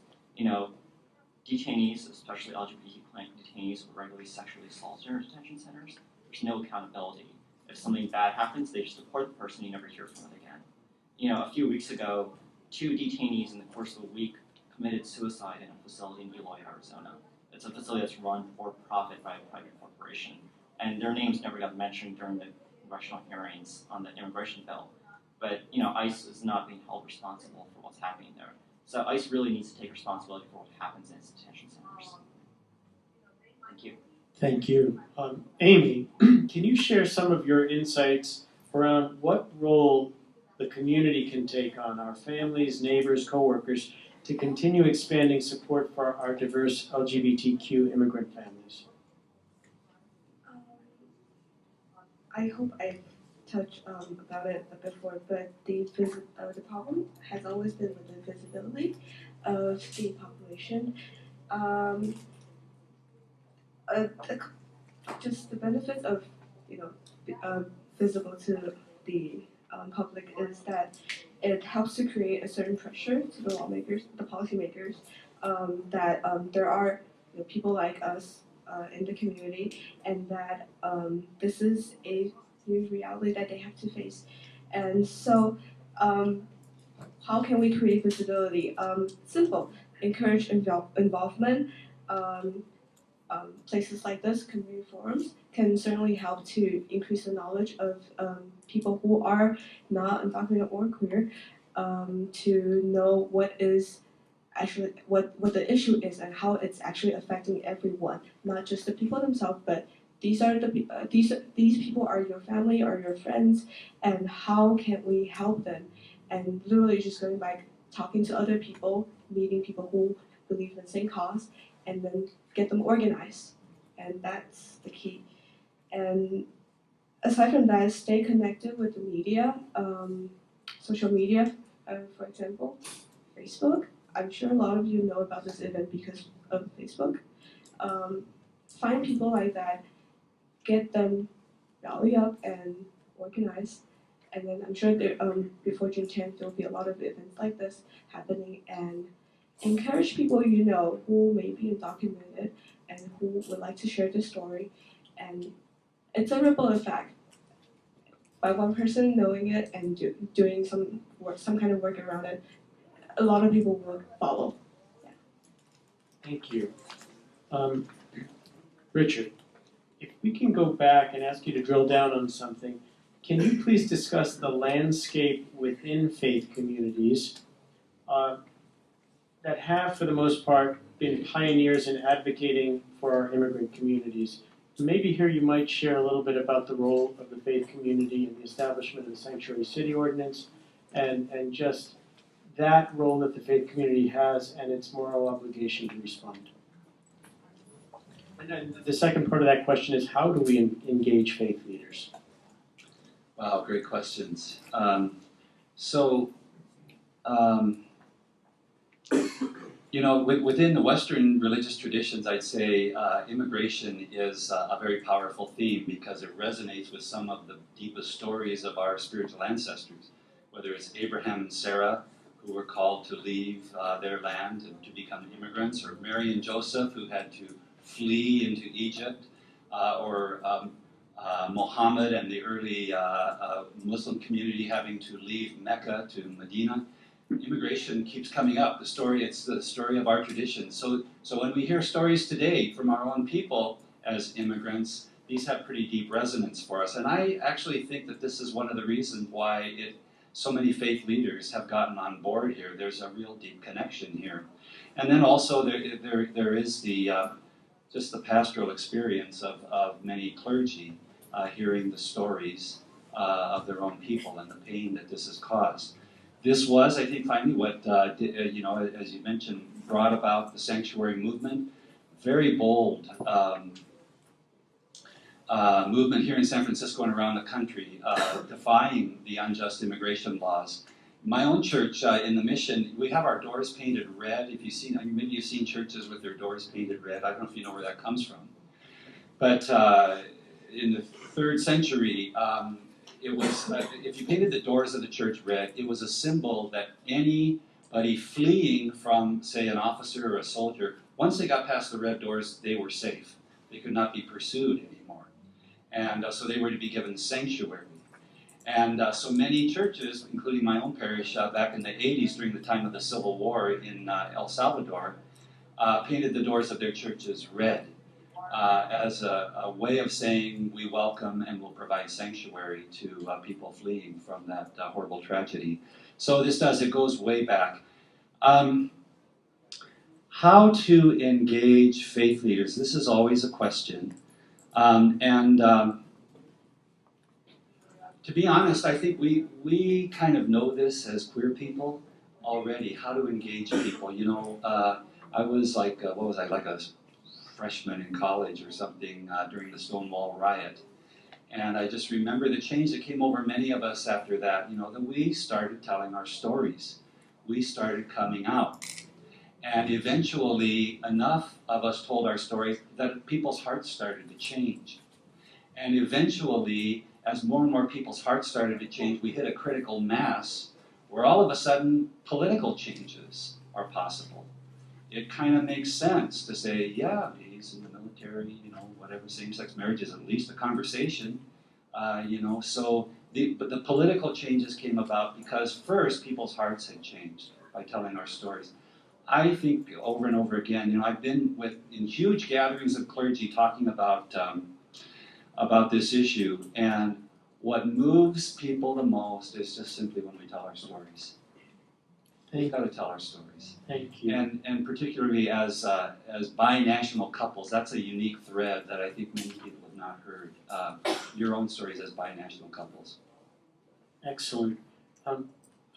Detainees, especially LGBT detainees, are regularly sexually assaulted in detention centers. There's no accountability. If something bad happens, they just deport the person, you never hear from it again. A few weeks ago, 2 detainees in the course of a week committed suicide in a facility in Eloy, Arizona. It's a facility that's run for profit by a private corporation. And their names never got mentioned during the congressional hearings on the immigration bill. But, ICE is not being held responsible for what's happening there. So ICE really needs to take responsibility for what happens in its detention centers. Thank you. Thank you. Amy, can you share some of your insights around what role the community can take on our families, neighbors, coworkers to continue expanding support for our diverse LGBTQ immigrant families? I hope I've touched about it before, but the problem has always been with the visibility of the population. Just the benefits of visible to the public is that it helps to create a certain pressure to the lawmakers, the policymakers, that there are people like us in the community, and that this is a new reality that they have to face. And so, how can we create visibility? Simple. Encourage involvement. Places like this, community forums, can certainly help to increase the knowledge of people who are not undocumented or queer, to know what is actually what the issue is and how it's actually affecting everyone, not just the people themselves, but these people are your family or your friends, and how can we help them? And literally just going back, talking to other people, meeting people who believe in the same cause, and then get them organized. And that's the key. And aside from that, stay connected with the media, social media, for example, Facebook. I'm sure a lot of you know about this event because of Facebook. Find people like that, get them rally up and organize. And then I'm sure there, before June 10th, there will be a lot of events like this happening, and encourage people who may be undocumented and who would like to share their story. And it's a ripple effect. By one person knowing it and doing some work, some kind of work around it, a lot of people will follow. Yeah. Thank you. Richard, if we can go back and ask you to drill down on something, can you please discuss the landscape within faith communities that have, for the most part, been pioneers in advocating for our immigrant communities? Maybe here you might share a little bit about the role of the faith community in the establishment of the Sanctuary City Ordinance, and just that role that the faith community has and its moral obligation to respond. And then the second part of that question is, how do we engage faith leaders? Wow, great questions. Within the Western religious traditions, I'd say immigration is a very powerful theme because it resonates with some of the deepest stories of our spiritual ancestors, whether it's Abraham and Sarah, who were called to leave their land and to become immigrants, or Mary and Joseph, who had to flee into Egypt, or Muhammad and the early Muslim community having to leave Mecca to Medina, immigration keeps coming up. It's the story of our tradition. So when we hear stories today from our own people as immigrants, these have pretty deep resonance for us. And I actually think that this is one of the reasons why so many faith leaders have gotten on board here. There's a real deep connection here. And then also there is just the pastoral experience of many clergy hearing the stories of their own people and the pain that this has caused. This was, I think, finally what, as you mentioned, brought about the sanctuary movement. Very bold movement here in San Francisco and around the country, defying the unjust immigration laws. My own church in the Mission, we have our doors painted red. Maybe you've seen churches with their doors painted red. I don't know if you know where that comes from. But in the 3rd century, it was, if you painted the doors of the church red, it was a symbol that anybody fleeing from, say, an officer or a soldier, once they got past the red doors, they were safe. They could not be pursued anymore. And so they were to be given sanctuary. And so many churches, including my own parish back in the 80s during the time of the Civil War in El Salvador, painted the doors of their churches red as a way of saying we welcome and will provide sanctuary to people fleeing from that horrible tragedy. So it goes way back. How to engage faith leaders? This is always a question. To be honest, I think we kind of know this as queer people already, how to engage people. I was like, like a freshman in college or something during the Stonewall riot. And I just remember the change that came over many of us after that, that we started telling our stories. We started coming out. And eventually, enough of us told our stories that people's hearts started to change. And eventually, as more and more people's hearts started to change, we hit a critical mass where all of a sudden political changes are possible. It kind of makes sense to say, yeah, he's in the military, whatever, same-sex marriage is at least a conversation, but the political changes came about because first people's hearts had changed by telling our stories. I think over and over again, I've been in huge gatherings of clergy talking about this issue, and what moves people the most is just simply when we tell our stories. We've got to tell our stories. Thank you. And particularly as binational couples, that's a unique thread that I think many people have not heard. Your own stories as binational couples. Excellent.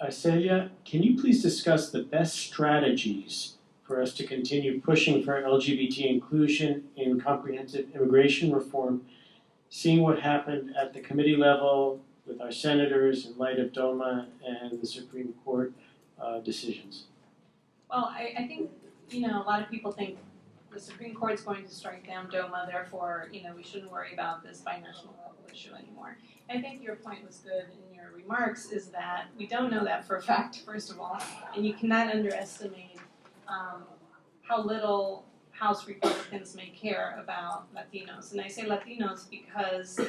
Arcelia, can you please discuss the best strategies for us to continue pushing for LGBT inclusion in comprehensive immigration reform, seeing what happened at the committee level with our senators in light of DOMA and the Supreme Court decisions? Well, I think, a lot of people think the Supreme Court's going to strike down DOMA, therefore, we shouldn't worry about this binational couple issue anymore. I think your point was good in your remarks, is that we don't know that for a fact, first of all, and you cannot underestimate how little House Republicans may care about Latinos. And I say Latinos because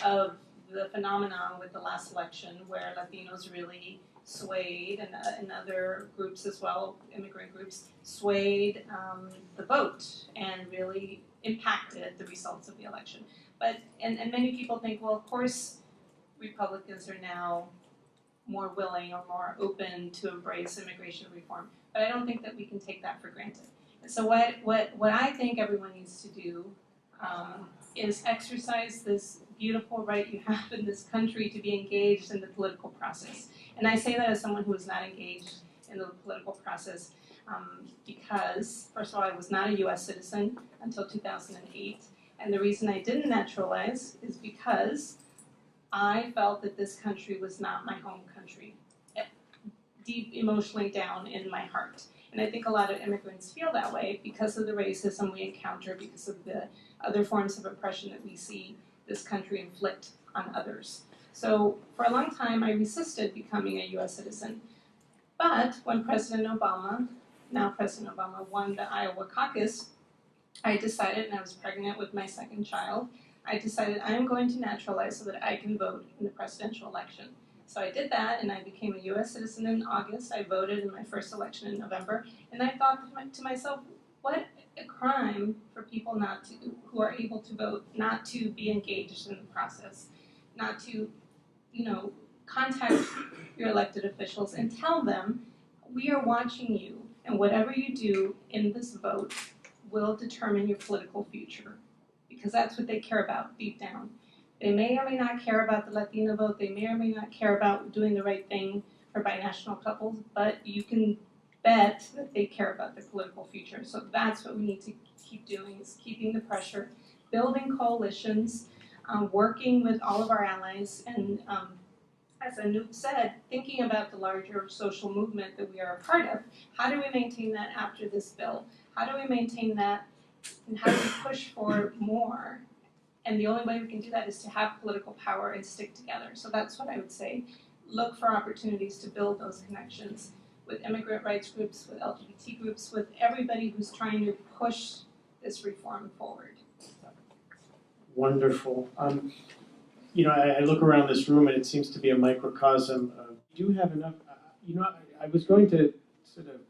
of the phenomenon with the last election where Latinos really swayed, and other groups as well, immigrant groups, swayed the vote and really impacted the results of the election. But and many people think, well, of course, Republicans are now more willing or more open to embrace immigration reform. But I don't think that we can take that for granted. And so what I think everyone needs to do is exercise this beautiful right you have in this country to be engaged in the political process. And I say that as someone who is not engaged in the political process because, first of all, I was not a U.S. citizen until 2008. And the reason I didn't naturalize is because I felt that this country was not my home country, deep emotionally down in my heart. And I think a lot of immigrants feel that way because of the racism we encounter, because of the other forms of oppression that we see this country inflict on others. So for a long time, I resisted becoming a U.S. citizen. But when President Obama, now President Obama, won the Iowa caucus, I decided, and I was pregnant with my second child, I decided I'm going to naturalize so that I can vote in the presidential election. So I did that, and I became a U.S. citizen in August. I voted in my first election in November, and I thought to myself, what a crime for people who are able to vote, not to be engaged in the process, not to, contact your elected officials and tell them, we are watching you, and whatever you do in this vote will determine your political future, because that's what they care about deep down. They may or may not care about the Latino vote, they may or may not care about doing the right thing for binational couples, but you can bet that they care about their political future. So that's what we need to keep doing, is keeping the pressure, building coalitions, working with all of our allies, and as Anoop said, thinking about the larger social movement that we are a part of. How do we maintain that after this bill? How do we maintain that, and how do we push for more? And the only way we can do that is to have political power and stick together. So that's what I would say. Look for opportunities to build those connections with immigrant rights groups, with LGBT groups, with everybody who's trying to push this reform forward. Wonderful. I look around this room and it seems to be a microcosm of, do you have enough, I was going to sort of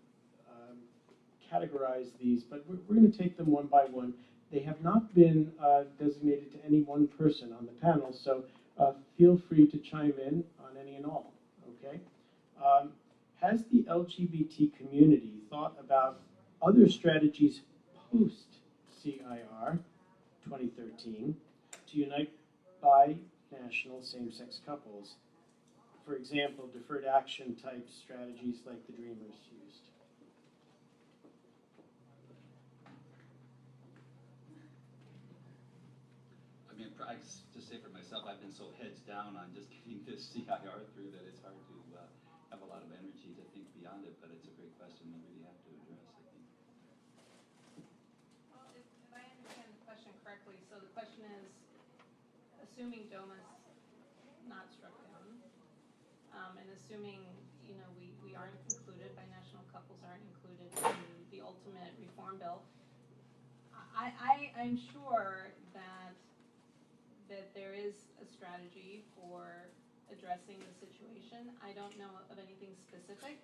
categorize these, but we're going to take them one by one. They have not been designated to any one person on the panel, so feel free to chime in on any and all, okay? Has the LGBT community thought about other strategies post-CIR 2013 to unite bi-national same-sex couples? For example, deferred action type strategies like the Dreamers used. I mean, I just say for myself, I've been so heads down on just getting this CIR through that it's hard to have a lot of energy to think beyond it, but it's a great question we really have to address, I think. Well, if I understand the question correctly, so the question is, assuming DOMA's not struck down, and assuming, we aren't included, binational couples aren't included in the ultimate reform bill, I'm sure that there is a strategy for addressing the situation. I don't know of anything specific.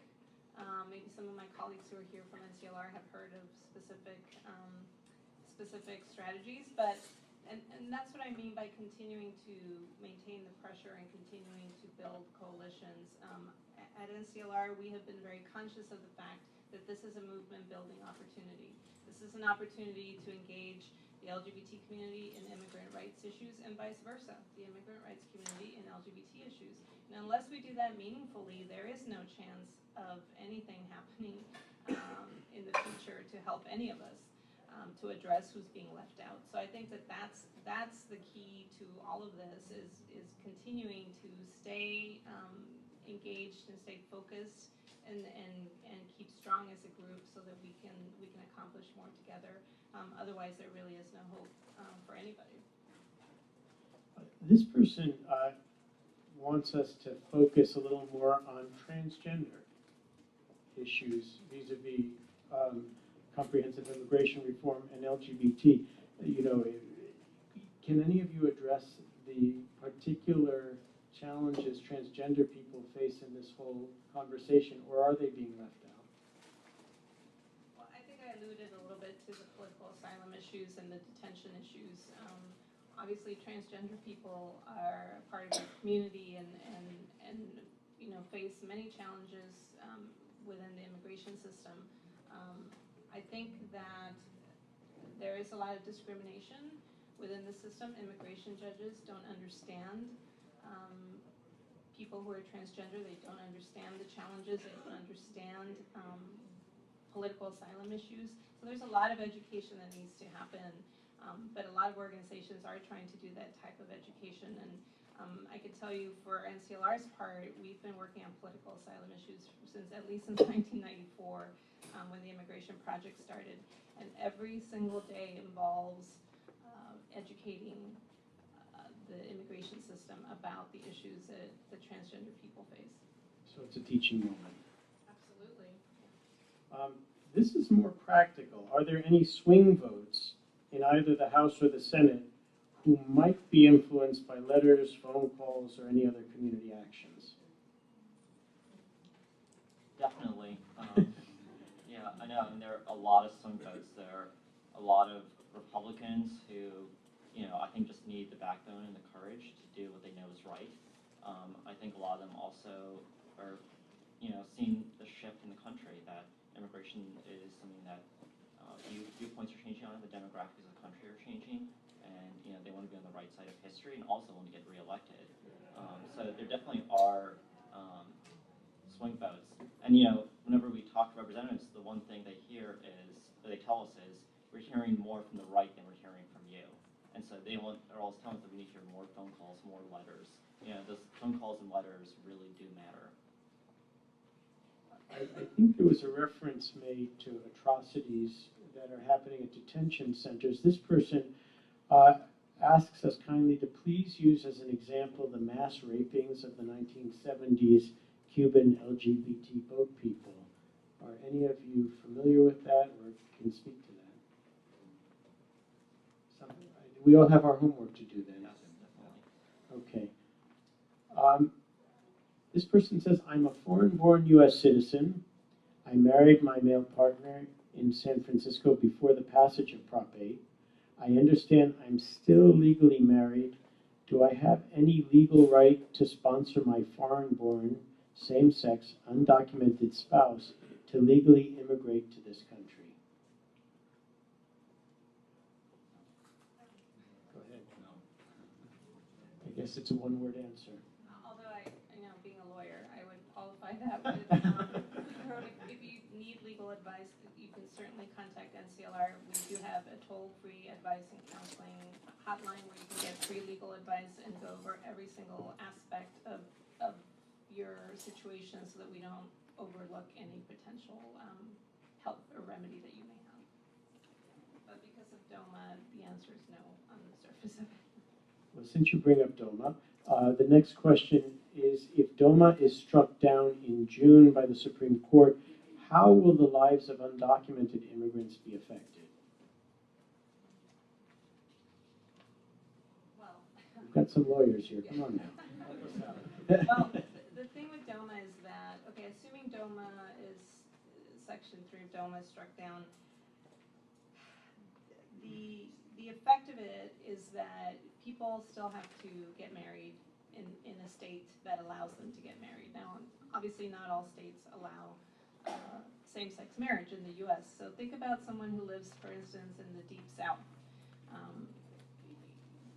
Maybe some of my colleagues who are here from NCLR have heard of specific strategies, but and that's what I mean by continuing to maintain the pressure and continuing to build coalitions. At NCLR, we have been very conscious of the fact that this is a movement building opportunity. This is an opportunity to engage the LGBT community in immigrant rights issues and vice versa, the immigrant rights community in LGBT issues. And unless we do that meaningfully, there is no chance of anything happening in the future to help any of us to address who's being left out. So I think that's the key to all of this is continuing to stay engaged and stay focused and keep strong as a group so that we can accomplish more together. Otherwise, there really is no hope for anybody. This person wants us to focus a little more on transgender issues vis-a-vis comprehensive immigration reform and LGBT. Can any of you address the particular challenges transgender people face in this whole conversation, or are they being left out? Well, I think I alluded a little bit to the political asylum issues and the detention issues. Obviously, transgender people are a part of the community and face many challenges within the immigration system. I think that there is a lot of discrimination within the system. Immigration judges don't understand people who are transgender. They don't understand the challenges. They don't understand political asylum issues. So there's a lot of education that needs to happen. But a lot of organizations are trying to do that type of education. And I could tell you for NCLR's part, we've been working on political asylum issues at least since 1994 when the immigration project started. And every single day involves educating the immigration system about the issues that transgender people face. So it's a teaching moment. Absolutely. This is more practical. Are there any swing votes in either the House or the Senate who might be influenced by letters, phone calls, or any other community actions? Definitely. Yeah, I know, and there are a lot of swing votes. There are a lot of Republicans who, I think just need the backbone and the courage to do what they know is right. I think a lot of them also are, seeing the shift in the country, that immigration is something that viewpoints are changing on it, the demographics of the country are changing, and they want to be on the right side of history and also want to get reelected. So there definitely are swing votes. And whenever we talk to representatives, the one thing they hear is, or they tell us is, we're hearing more from the right than we're hearing from you. And so they're always telling us that we need to hear more phone calls, more letters. Those phone calls and letters really do matter. I think there was a reference made to atrocities that are happening at detention centers. This person asks us kindly to please use as an example the mass rapings of the 1970s Cuban LGBT boat people. Are any of you familiar with that or can speak to that? We all have our homework to do then. Yes, definitely. Okay. This person says, I'm a foreign-born U.S. citizen. I married my male partner in San Francisco before the passage of Prop 8. I understand I'm still legally married. Do I have any legal right to sponsor my foreign-born, same-sex, undocumented spouse to legally immigrate to this country? Go ahead. No. I guess it's a one-word answer. Although being a lawyer, I would qualify that with, if you need legal advice, you can certainly contact NCLR. We do have a toll-free advice and counseling hotline where you can get free legal advice and go over every single aspect of your situation so that we don't overlook any potential help or remedy that you may have. But because of DOMA, the answer is no on the surface of it. Well, since you bring up DOMA, the next question is, if DOMA is struck down in June by the Supreme Court, how will the lives of undocumented immigrants be affected? Well, We've got some lawyers here. Come on now. well, the thing with DOMA is that, okay, assuming DOMA is, Section 3 of DOMA is struck down, the effect of it is that people still have to get married in a state that allows them to get married. Now, obviously not all states allow same-sex marriage in the U.S. So think about someone who lives, for instance, in the Deep South.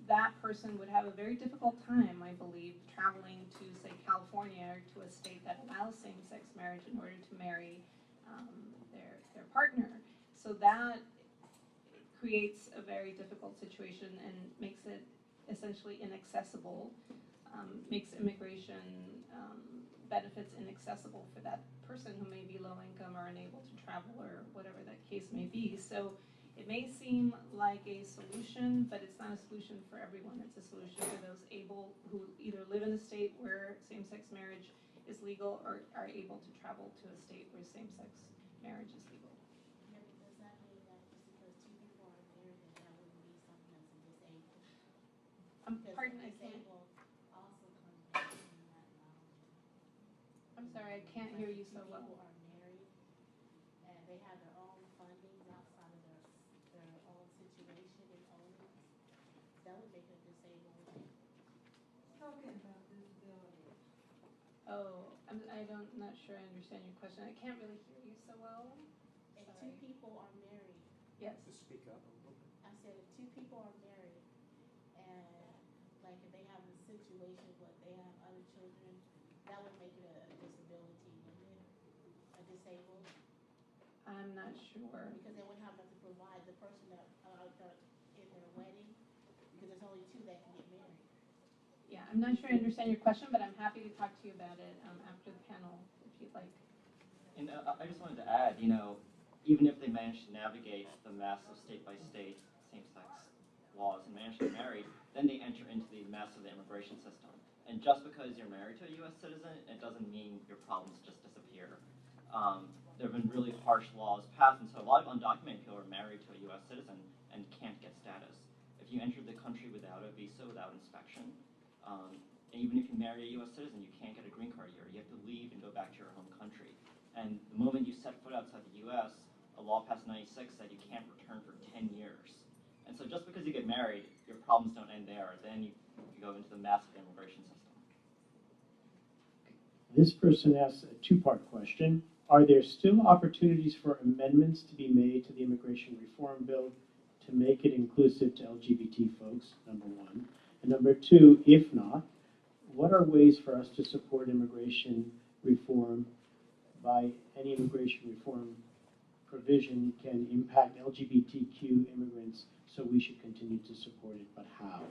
That person would have a very difficult time, I believe, traveling to, say, California or to a state that allows same-sex marriage in order to marry their partner. So that creates a very difficult situation and makes it essentially inaccessible, makes immigration benefits inaccessible for that person who may be low income or unable to travel or whatever that case may be. So it may seem like a solution, but it's not a solution for everyone. It's a solution for those who either live in a state where same-sex marriage is legal or are able to travel to a state where same-sex marriage is legal. Yeah, but does that mean that just because two people are married, that that wouldn't be something that's disabled? Pardon, I can't. Disabled also comes back in that knowledge. I'm sorry, I can't hear you so well. People are married and they have their own fundings outside of their own situation and owners. That would make them disabled. Talking about disability. Oh, I'm not sure I understand your question. I can't really hear you so well. If Sorry. two people are married, Yes. Speak up. I said if two people are married and like if they have a situation where they have other children, that would make it a disability, wouldn't it? A disabled, I'm not sure. because they wouldn't have enough to provide the person that in their wedding, because there's only two that can get married. Yeah, I'm not sure I understand your question, but I'm happy to talk to you about it after the panel if you'd like. And I just wanted to add, even if they manage to navigate the massive state-by-state same-sex laws and manage to get married, then they enter into the mess of the immigration system. And just because you're married to a U.S. citizen, it doesn't mean your problems just disappear. There have been really harsh laws passed, and so a lot of undocumented people are married to a U.S. citizen and can't get status. If you enter the country without a visa, without inspection, and even if you marry a U.S. citizen, you can't get a green card here. You have to leave and go back to your home country. And the moment you set foot outside the U.S., a law passed in '96 said you can't return for 10 years. And so just because you get married, your problems don't end there. Then you go into the massive immigration system. This person asks a two-part question. Are there still opportunities for amendments to be made to the immigration reform bill to make it inclusive to LGBT folks, number one? And number two, if not, what are ways for us to support immigration reform by any immigration reform provision can impact LGBTQ immigrants, so we should continue to support it, but how?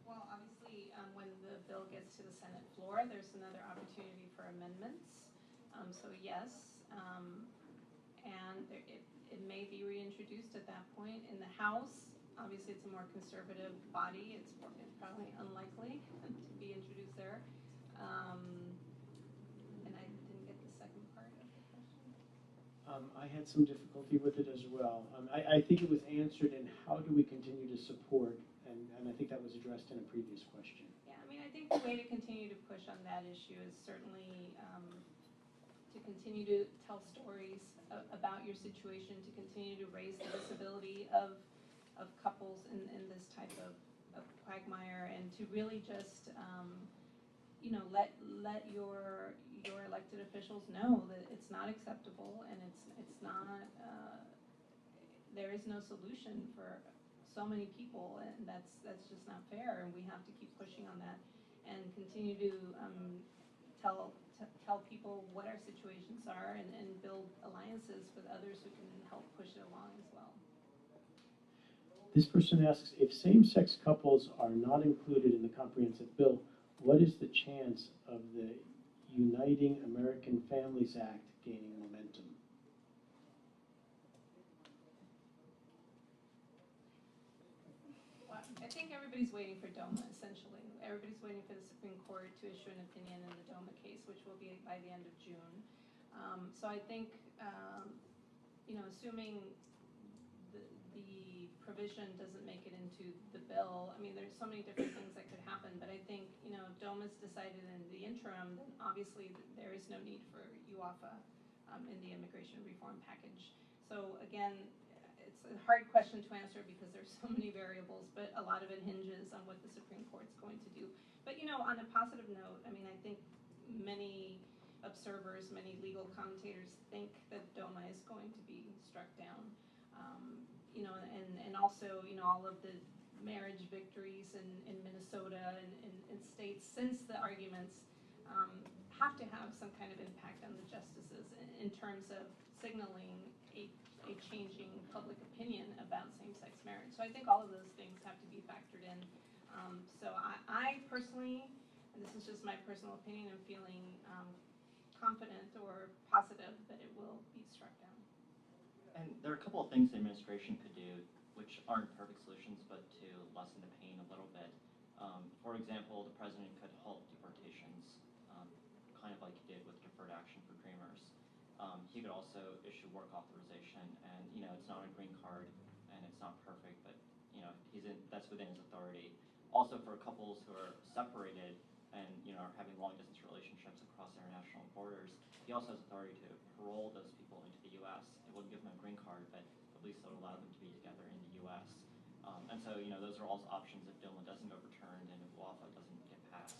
Well, obviously, when the bill gets to the Senate floor, there's another opportunity for amendments. So yes, and it may be reintroduced at that point. In the House, obviously it's a more conservative body. It's probably unlikely to be introduced there. And I didn't get the second part of the question. I had some difficulty with it as well. I think it was answered in how do we continue to support, and I think that was addressed in a previous question. Yeah, I mean, I think the way to continue to push on that issue is certainly to continue to tell stories about your situation, to continue to raise the visibility of couples in this type of quagmire, and to really just let your elected officials know that it's not acceptable, and it's not there is no solution for so many people, and that's just not fair, and we have to keep pushing on that and continue to tell people what our situations are, and build alliances with others who can help push it along as well. This person asks, if same-sex couples are not included in the comprehensive bill, what is the chance of the Uniting American Families Act gaining momentum? Well, I think everybody's waiting for DOMA, essentially. Everybody's waiting for the Supreme Court to issue an opinion in the DOMA case, which will be by the end of June. So I think, assuming the provision doesn't make it into the bill, I mean, there's so many different things that could happen, but I think, if DOMA's decided in the interim, then obviously there is no need for UAFA in the immigration reform package. So again, it's a hard question to answer because there's so many variables, but a lot of it hinges on what the Supreme Court's going to do. But on a positive note, I mean, I think many observers, many legal commentators think that DOMA is going to be struck down. And also, all of the marriage victories in Minnesota and states since the arguments have to have some kind of impact on the justices in terms of signaling a changing public opinion about same-sex marriage. So I think all of those things have to be factored in. So I personally, and this is just my personal opinion, I'm feeling confident or positive that it will be struck down. And there are a couple of things the administration could do, which aren't perfect solutions, but to lessen the pain a little bit. For example, the president could halt deportations, kind of like he did with deferred action for Dreamers. He could also issue work authorization, and it's not a green card, and it's not perfect, but that's within his authority. Also, for couples who are separated and are having long-distance relationships across international borders, he also has authority to parole those people into the U.S. It wouldn't give them a green card, but at least it would allow them to be together in the U.S. And so, those are also options if DOMA doesn't get overturned and if WAFA doesn't get passed,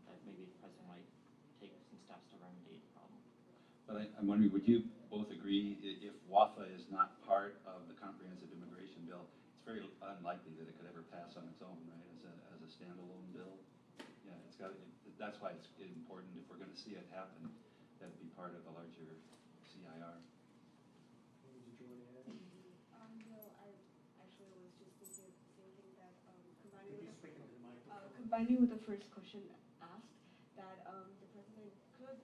that maybe the president might take some steps to remedy the problem. But I'm wondering, would you both agree if WAFA is not part of the comprehensive immigration bill, it's very unlikely that it could ever pass on its own, right, as a standalone bill? Yeah, that's why it's important, if we're going to see it happen, that it be part of a larger CIR. Did you want to add? No, I actually was just thinking of the same thing that combining with the first question asked, that the president could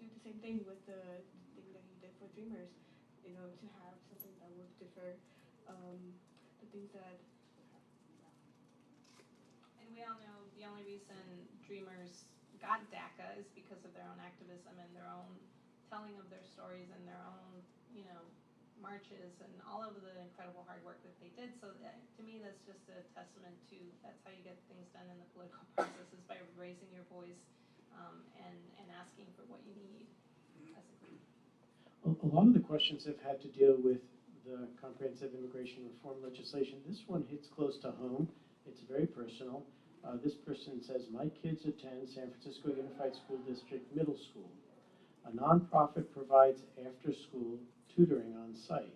do the same thing with the thing that he did for Dreamers, to have something that would defer the things that. And we all know the only reason Dreamers got DACA is because of their own activism and their own telling of their stories and their own, marches and all of the incredible hard work that they did. So to me, that's just a testament to that's how you get things done in the political process, is by raising your voice and asking for what you need as a group. A lot of the questions have had to deal with the comprehensive immigration reform legislation. This one hits close to home. It's very personal. This person says, my kids attend San Francisco Unified School District Middle School. A nonprofit provides after-school tutoring on site.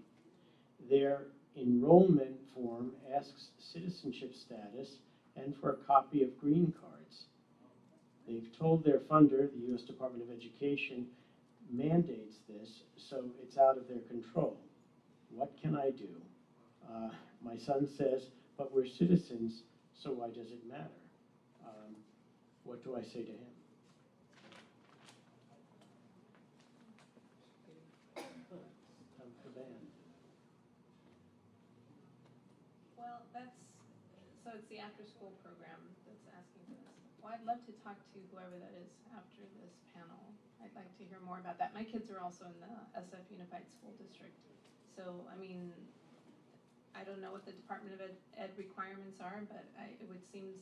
Their enrollment form asks citizenship status and for a copy of green cards. They've told their funder, the U.S. Department of Education, mandates this, so it's out of their control. What can I do? My son says, but we're citizens, so why does it matter? What do I say to him? Time for the band. Well, so it's the after-school program that's asking for this. Well, I'd love to talk to whoever that is after this panel. I'd like to hear more about that. My kids are also in the SF Unified School District. So, I mean, I don't know what the Department of Ed requirements are, but it would seem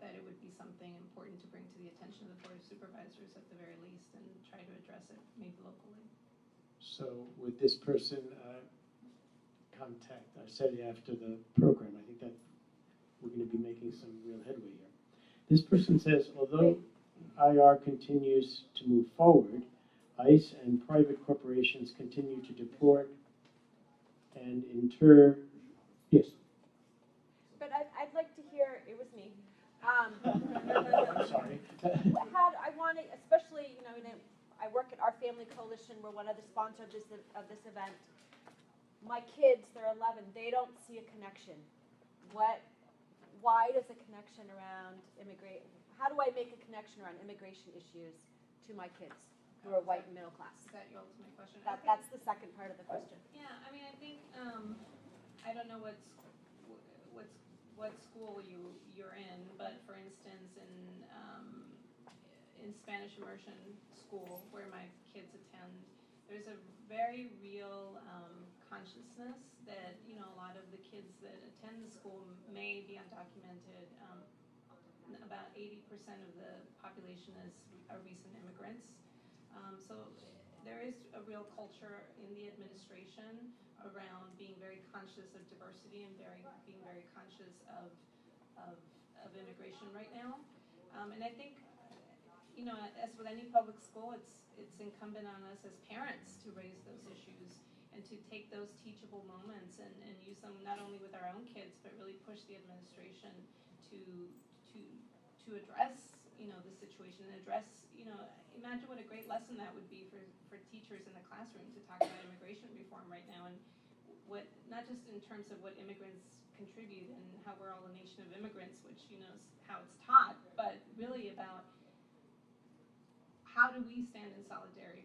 that it would be something important to bring to the attention of the Board of Supervisors at the very least and try to address it maybe locally. So would this person contact Arcelia after the program? I think that we're going to be making some real headway here. This person says, although IR continues to move forward, ICE and private corporations continue to deport and inter. Yes. But I'd like to hear, it was me. I'm sorry. I want to, especially, I work at Our Family Coalition. We're one of the sponsors of this event. My kids, they're 11. They don't see a connection. Why does a connection around how do I make a connection around immigration issues to my kids who are white and middle class? Is that your ultimate question? That's the second part of the question. Yeah, I mean, I think, I don't know what school you're in, but for instance, in Spanish immersion school, where my kids attend, there's a very real consciousness that, a lot of the kids that attend the school may be undocumented. About 80% of the population are recent immigrants. So there is a real culture in the administration around being very conscious of diversity and being very conscious of immigration right now. And I think, as with any public school, it's incumbent on us as parents to raise those issues and to take those teachable moments and use them not only with our own kids, but really push the administration to address, the situation and address, imagine what a great lesson that would be for teachers in the classroom to talk about immigration reform right now, and what, not just in terms of what immigrants contribute and how we're all a nation of immigrants, which, is how it's taught, but really about how do we stand in solidarity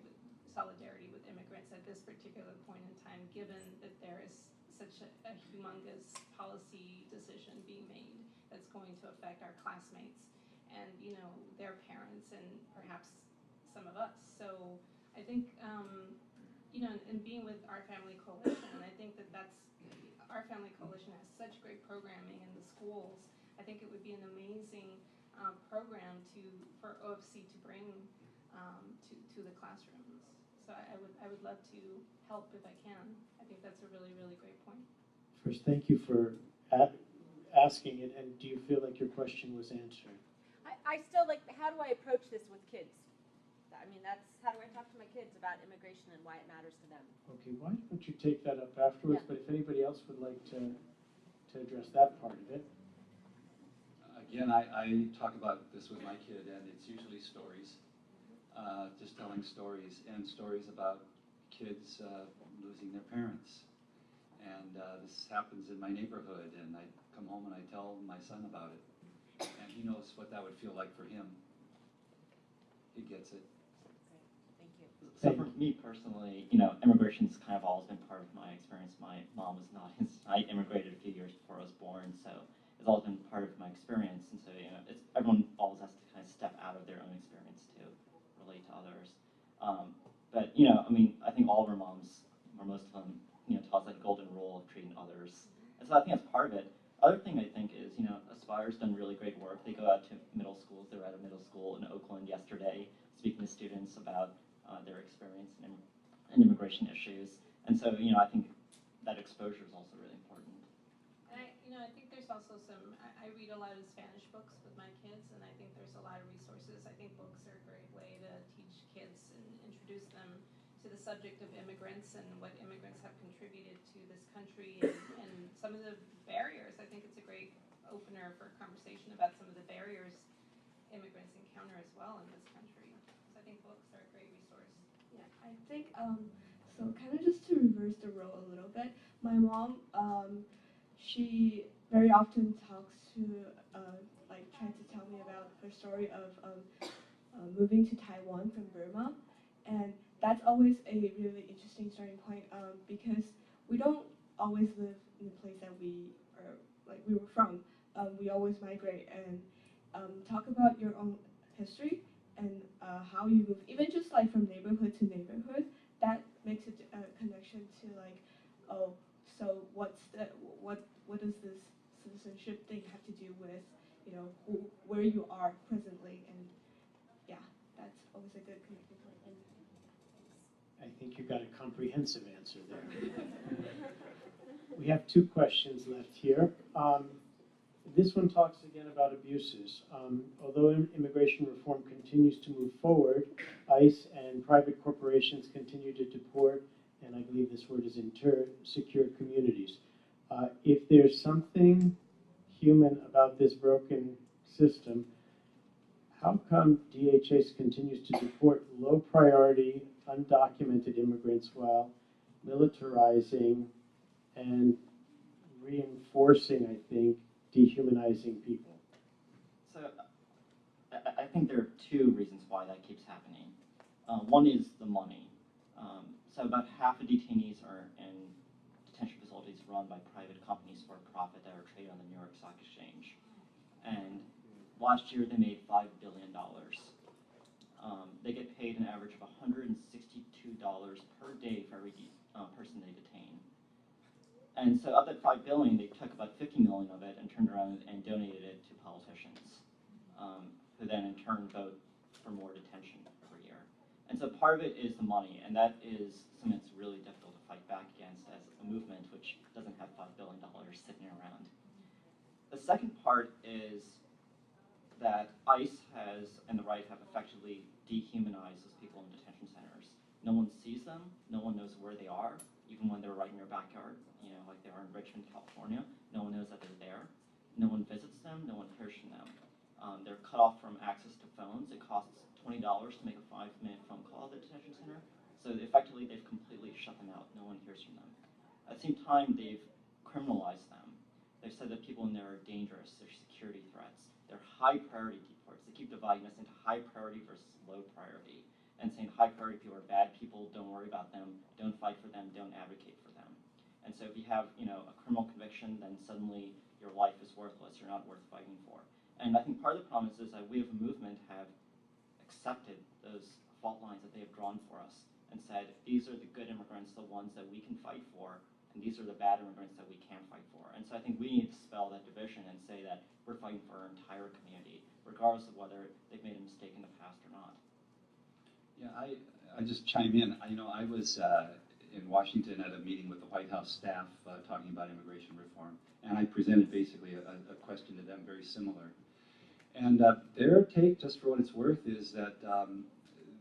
with immigrants at this particular point in time, given that there is such a humongous policy decision being made that's going to affect our classmates and, their parents and perhaps some of us. So I think, and being with Our Family Coalition, I think that's, Our Family Coalition has such great programming in the schools. I think it would be an amazing program for OFC to bring to the classrooms. So I would love to help if I can. I think that's a really, really great point. First, thank you for asking it, and do you feel like your question was answered? I still how do I approach this with kids? I mean, how do I talk to my kids about immigration and why it matters to them? Okay, why don't you take that up afterwards, but if anybody else would like to address that part of it. Again, I talk about this with my kid, and it's usually stories, just telling stories, and stories about kids losing their parents. And this happens in my neighborhood, and I come home and I tell my son about it. And he knows what that would feel like for him. He gets it. Thank you. So for me personally, immigration's kind of always been part of my experience. My mom was not, I immigrated a few years before I was born, so it's always been part of my experience. And so, everyone always has to kind of step out of their own experience to relate to others. But, I think all of our moms, or most of them, so I think that's part of it. Other thing I think is, Aspire's done really great work. They go out to middle schools. They were at a middle school in Oakland yesterday, speaking to students about their experience in immigration issues. And so, I think that exposure is also really important. And I think there's also I read a lot of Spanish books with my kids, and I think there's a lot of resources. I think books are a great way to teach kids and introduce them to the subject of immigrants and what immigrants have contributed to this country and some of the barriers. I think it's a great opener for a conversation about some of the barriers immigrants encounter as well in this country. So I think books are a great resource. Yeah, I think so kind of just to reverse the role a little bit, my mom she very often talks to like tries to tell me about her story of moving to Taiwan from Burma, and that's always a really interesting starting point because we don't always live in the place that we were from. We always migrate and talk about your own history and how you move, even just like from neighborhood to neighborhood. That makes a connection to like, oh, so what does this citizenship thing have to do with where you are presently, and yeah, that's always a good connecting point. I think you got a comprehensive answer there. We have 2 questions left here. This one talks again about abuses. Although immigration reform continues to move forward, ICE and private corporations continue to deport, and I believe this word is secure communities. If there's something human about this broken system, how come DHS continues to deport low-priority, undocumented immigrants while militarizing and reinforcing, I think, dehumanizing people? So I think there are 2 reasons why that keeps happening. One is the money. So about half of detainees are in detention facilities run by private companies for profit that are traded on the New York Stock Exchange. And last year they made $5 billion. They get paid an average of $162 per day for every person they detain. And so of that $5 billion, they took about $50 million of it and turned around and donated it to politicians, who then in turn vote for more detention every year. And so part of it is the money, and that is something that's really difficult to fight back against as a movement which doesn't have $5 billion sitting around. The second part is that ICE and the right have effectively dehumanized those people in detention centers. No one sees them, no one knows where they are, even when they're right in your backyard, like they are in Richmond, California. No one knows that they're there. No one visits them, no one hears from them. They're cut off from access to phones. It costs $20 to make a 5-minute phone call at the detention center. So effectively, they've completely shut them out. No one hears from them. At the same time, they've criminalized them. They've said that people in there are dangerous. They're security threats. They're high-priority deports. They keep dividing us into high priority versus low priority, and saying high-priority people are bad people. Don't worry about them. Don't fight for them. Don't advocate for them. And so if you have, a criminal conviction, then suddenly your life is worthless. You're not worth fighting for. And I think part of the problem is that we as a movement have accepted those fault lines that they have drawn for us and said, these are the good immigrants, the ones that we can fight for, and these are the bad immigrants that we can't fight for. And so I think we need to dispel that division and say that we're fighting for our entire community, regardless of whether they've made a mistake in the past or not. Yeah, I just chime in. I was in Washington at a meeting with the White House staff talking about immigration reform, and I presented basically a question to them very similar. And their take, just for what it's worth, is that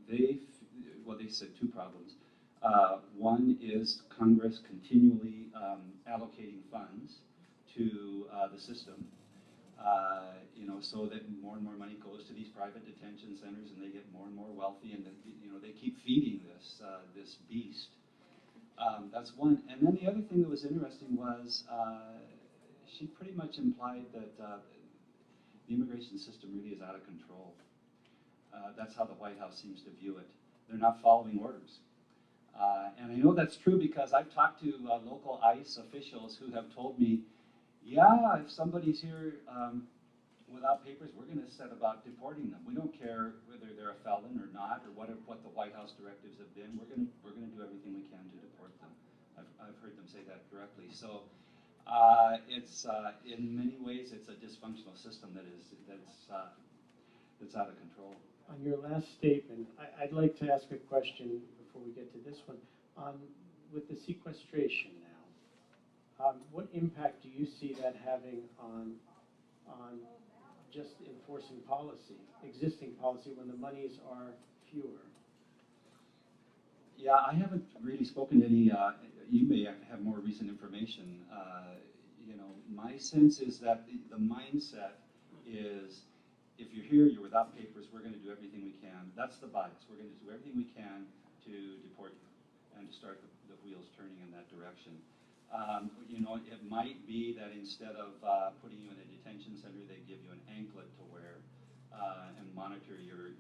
they said 2 problems. One is Congress continually allocating funds to the system, so that more and more money goes to these private detention centers, and they get more and more wealthy, and they keep feeding this beast. That's one. And then the other thing that was interesting was she pretty much implied that the immigration system really is out of control. That's how the White House seems to view it. They're not following orders. And I know that's true because I've talked to local ICE officials who have told me, yeah, if somebody's here without papers, we're going to set about deporting them. We don't care whether they're a felon or not, or what the White House directives have been. We're going to do everything we can to deport them. I've heard them say that directly. So It's in many ways it's a dysfunctional system that's out of control. On your last statement, I'd like to ask a question before we get to this one. With the sequestration now, what impact do you see that having on just enforcing policy, existing policy, when the monies are fewer? Yeah, I haven't really spoken to any, you may have more recent information. My sense is that the mindset is, if you're here, you're without papers, we're going to do everything we can. That's the bias. We're going to do everything we can to deport you and to start the wheels turning in that direction. It might be that instead of putting you in a detention center, they give you an anklet to wear and monitor your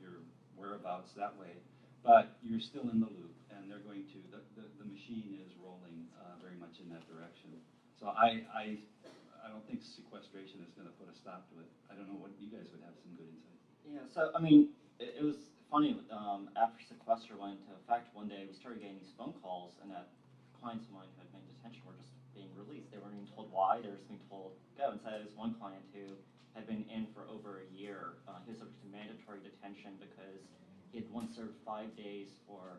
whereabouts that way. But you're still in the loop, and they're going to, the machine is rolling very much in that direction. So I don't think sequestration is going to put a stop to it. I don't know what you guys would have some good insight. Yeah, so I mean, it was funny. After sequester went into effect, one day we started getting these phone calls, and that clients of mine who had been in detention were just being released. They weren't even told why. They were just being told go. And so there was one client who had been in for over a year. He was subject to mandatory detention because he had once served 5 days for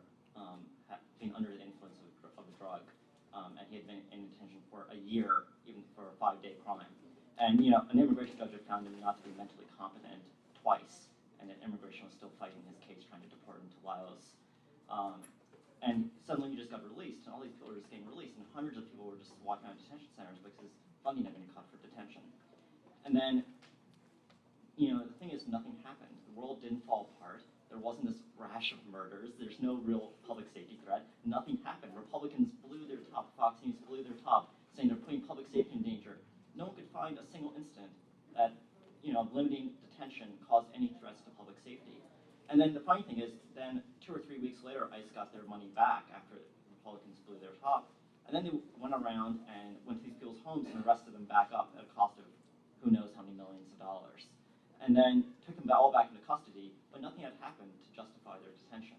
being under the influence of a drug. And he had been in detention for a year, even for a 5-day crime. And an immigration judge had found him not to be mentally competent twice, and that immigration was still fighting his case, trying to deport him to Laos. And suddenly he just got released, and all these people were just getting released, and hundreds of people were just walking out of detention centers because funding had been cut for detention. And then, the thing is, nothing happened. The world didn't fall apart. There wasn't this rash of murders. There's no real public safety threat. Nothing happened. Republicans blew their top. Fox News blew their top, saying they're putting public safety in danger. No one could find a single incident that, limiting detention caused any threats to public safety. And then the funny thing is, then 2 or 3 weeks later, ICE got their money back after Republicans blew their top. And then they went around and went to these people's homes and arrested them back up at a cost of who knows how many millions of dollars. And then took them all back into custody, but nothing had happened to justify their detention.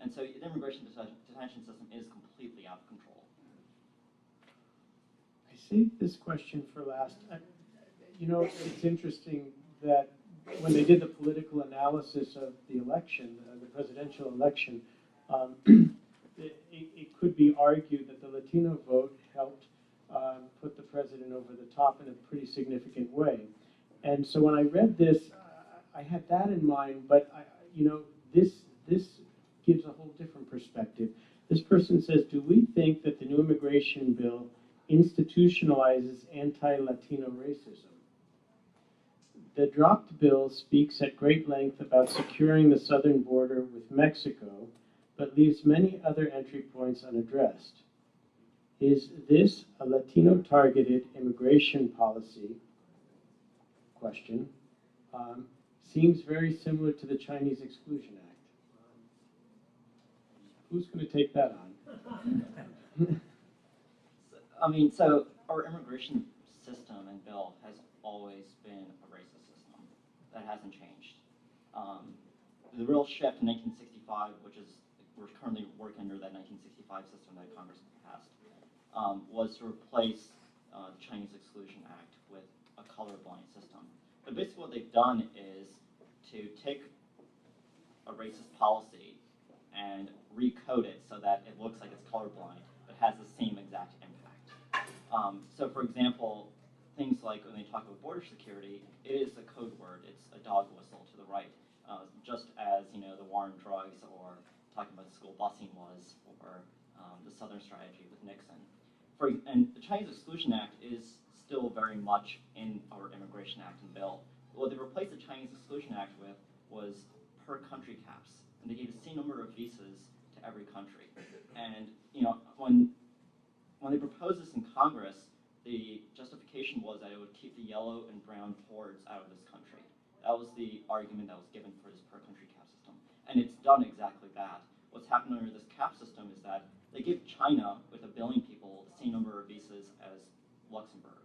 And so the immigration detention system is completely out of control. I saved this question for last. It's interesting that when they did the political analysis of the election, the presidential election, it could be argued that the Latino vote helped put the president over the top in a pretty significant way. And so when I read this, I had that in mind, but this gives a whole different perspective. This person says, do we think that the new immigration bill institutionalizes anti-Latino racism? The dropped bill speaks at great length about securing the southern border with Mexico, but leaves many other entry points unaddressed. Is this a Latino-targeted immigration policy? Question. Seems very similar to the Chinese Exclusion Act. Who's going to take that on? So our immigration system and bill has always been a racist system. That hasn't changed. The real shift in 1965, which is, we're currently working under that 1965 system that Congress passed, was to replace the Chinese Exclusion Act with a colorblind system. But basically what they've done is to take a racist policy and recode it so that it looks like it's colorblind, but has the same exact impact. So for example, things like when they talk about border security, it is a code word. It's a dog whistle to the right, just as the war on drugs or talking about school busing was, or the Southern strategy with Nixon. And the Chinese Exclusion Act is still very much in our Immigration Act and bill. What they replaced the Chinese Exclusion Act with was per country caps, and they gave the same number of visas to every country. And when they proposed this in Congress, the justification was that it would keep the yellow and brown hordes out of this country. That was the argument that was given for this per country cap system. And it's done exactly that. What's happened under this cap system is that they give China, with 1 billion people, the same number of visas as Luxembourg.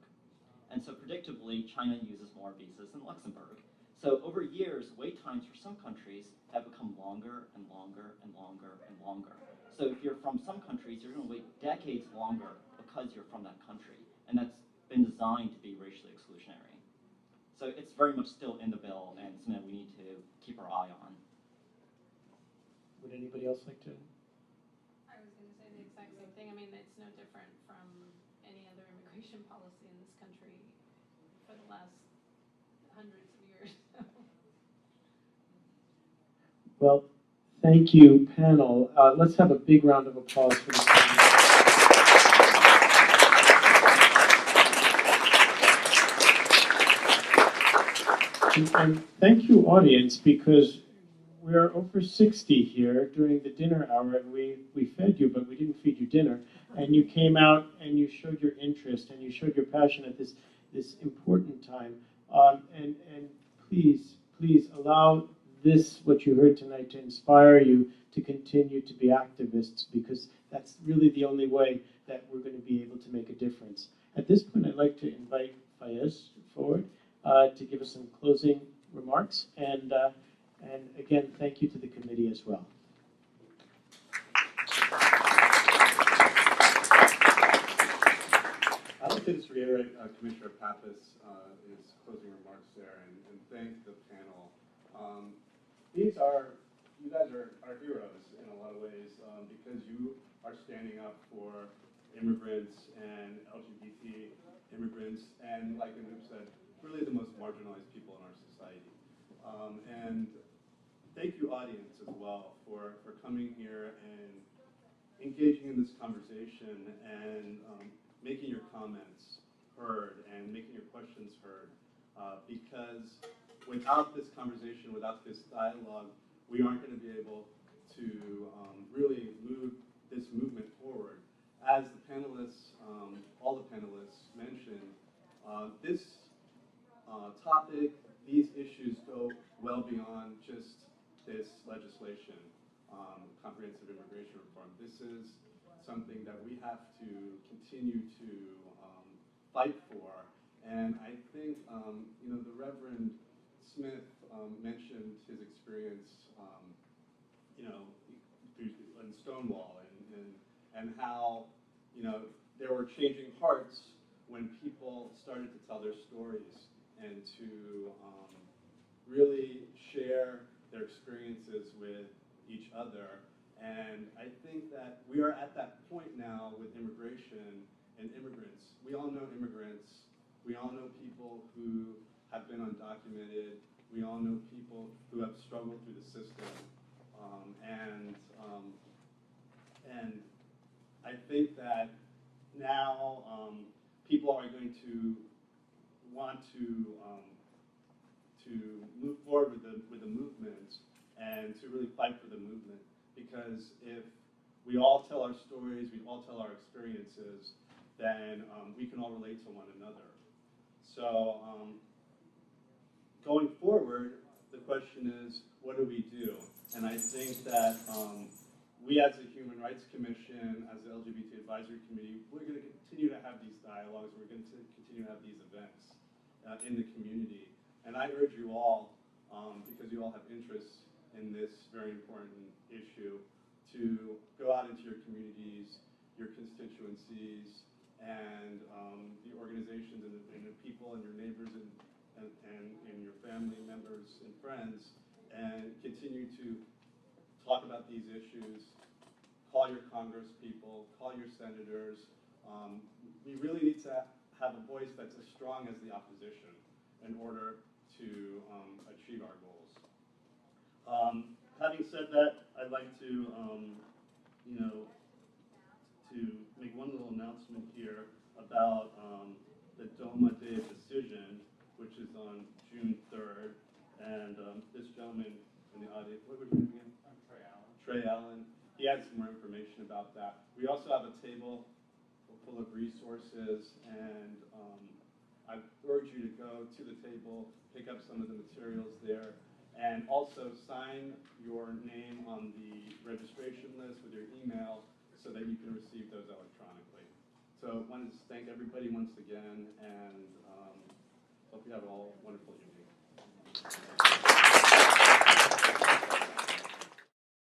And so predictably, China uses more visas than Luxembourg. So over years, wait times for some countries have become longer and longer and longer and longer. So if you're from some countries, you're going to wait decades longer because you're from that country. And that's been designed to be racially exclusionary. So it's very much still in the bill and something that we need to keep our eye on. Would anybody else like to? I was going to say the exact same thing. I mean, it's no different from any other immigration policy in this country for the last hundreds of years. Well, thank you, panel. Let's have a big round of applause for this panel. And thank you, audience, because we are over 60 here during the dinner hour, and we fed you, but we didn't feed you dinner. And you came out and you showed your interest and you showed your passion at this important time. And please allow this, what you heard tonight, to inspire you to continue to be activists, because that's really the only way that we're going to be able to make a difference. At this point, I'd like to invite Fayez forward to give us some closing remarks. And again, thank you to the committee as well. I'd like to just reiterate Commissioner Pappas' his closing remarks there and thank the panel. You guys are heroes in a lot of ways because you are standing up for immigrants and LGBT immigrants and, like Anoop said, really the most marginalized people in our society. And thank you, audience, as well, for coming here and engaging in this conversation and making your comments heard and making your questions heard. Because without this conversation, without this dialogue, we aren't going to be able to really move this movement forward. As the panelists, all the panelists mentioned, this topic, these issues go well beyond just this legislation, comprehensive immigration reform. This is something that we have to continue to fight for. And I think, the Reverend Smith mentioned his experience, in Stonewall and how, there were changing hearts when people started to tell their stories and to really share their experiences with each other. And I think that we are at that point now with immigration and immigrants. We all know immigrants. We all know people who have been undocumented. We all know people who have struggled through the system. And I think that now people are going to want to move forward with the movement and to really fight for the movement. Because if we all tell our stories, we all tell our experiences, then we can all relate to one another. So going forward, the question is, what do we do? And I think that we as the Human Rights Commission, as the LGBT Advisory Committee, we're going to continue to have these dialogues, we're going to continue to have these events in the community. And I urge you all, because you all have interests in this very important issue, to go out into your communities, your constituencies, and the organizations and the people and your neighbors and your family members and friends, and continue to talk about these issues. Call your Congress people, call your senators. We really need to have a voice that's as strong as the opposition in order to achieve our goals. Having said that, I'd like to, to make one little announcement here about the DOMA Day of Decision, which is on June 3rd. And this gentleman in the audience, what was your name again? I'm Trey Allen. Trey Allen. He had some more information about that. We also have a table full of resources, and I urge you to go to the table, pick up some of the materials there, and also sign your name on the registration list with your email so that you can receive those electronically. So I wanted to thank everybody once again, and hope you have a wonderful evening.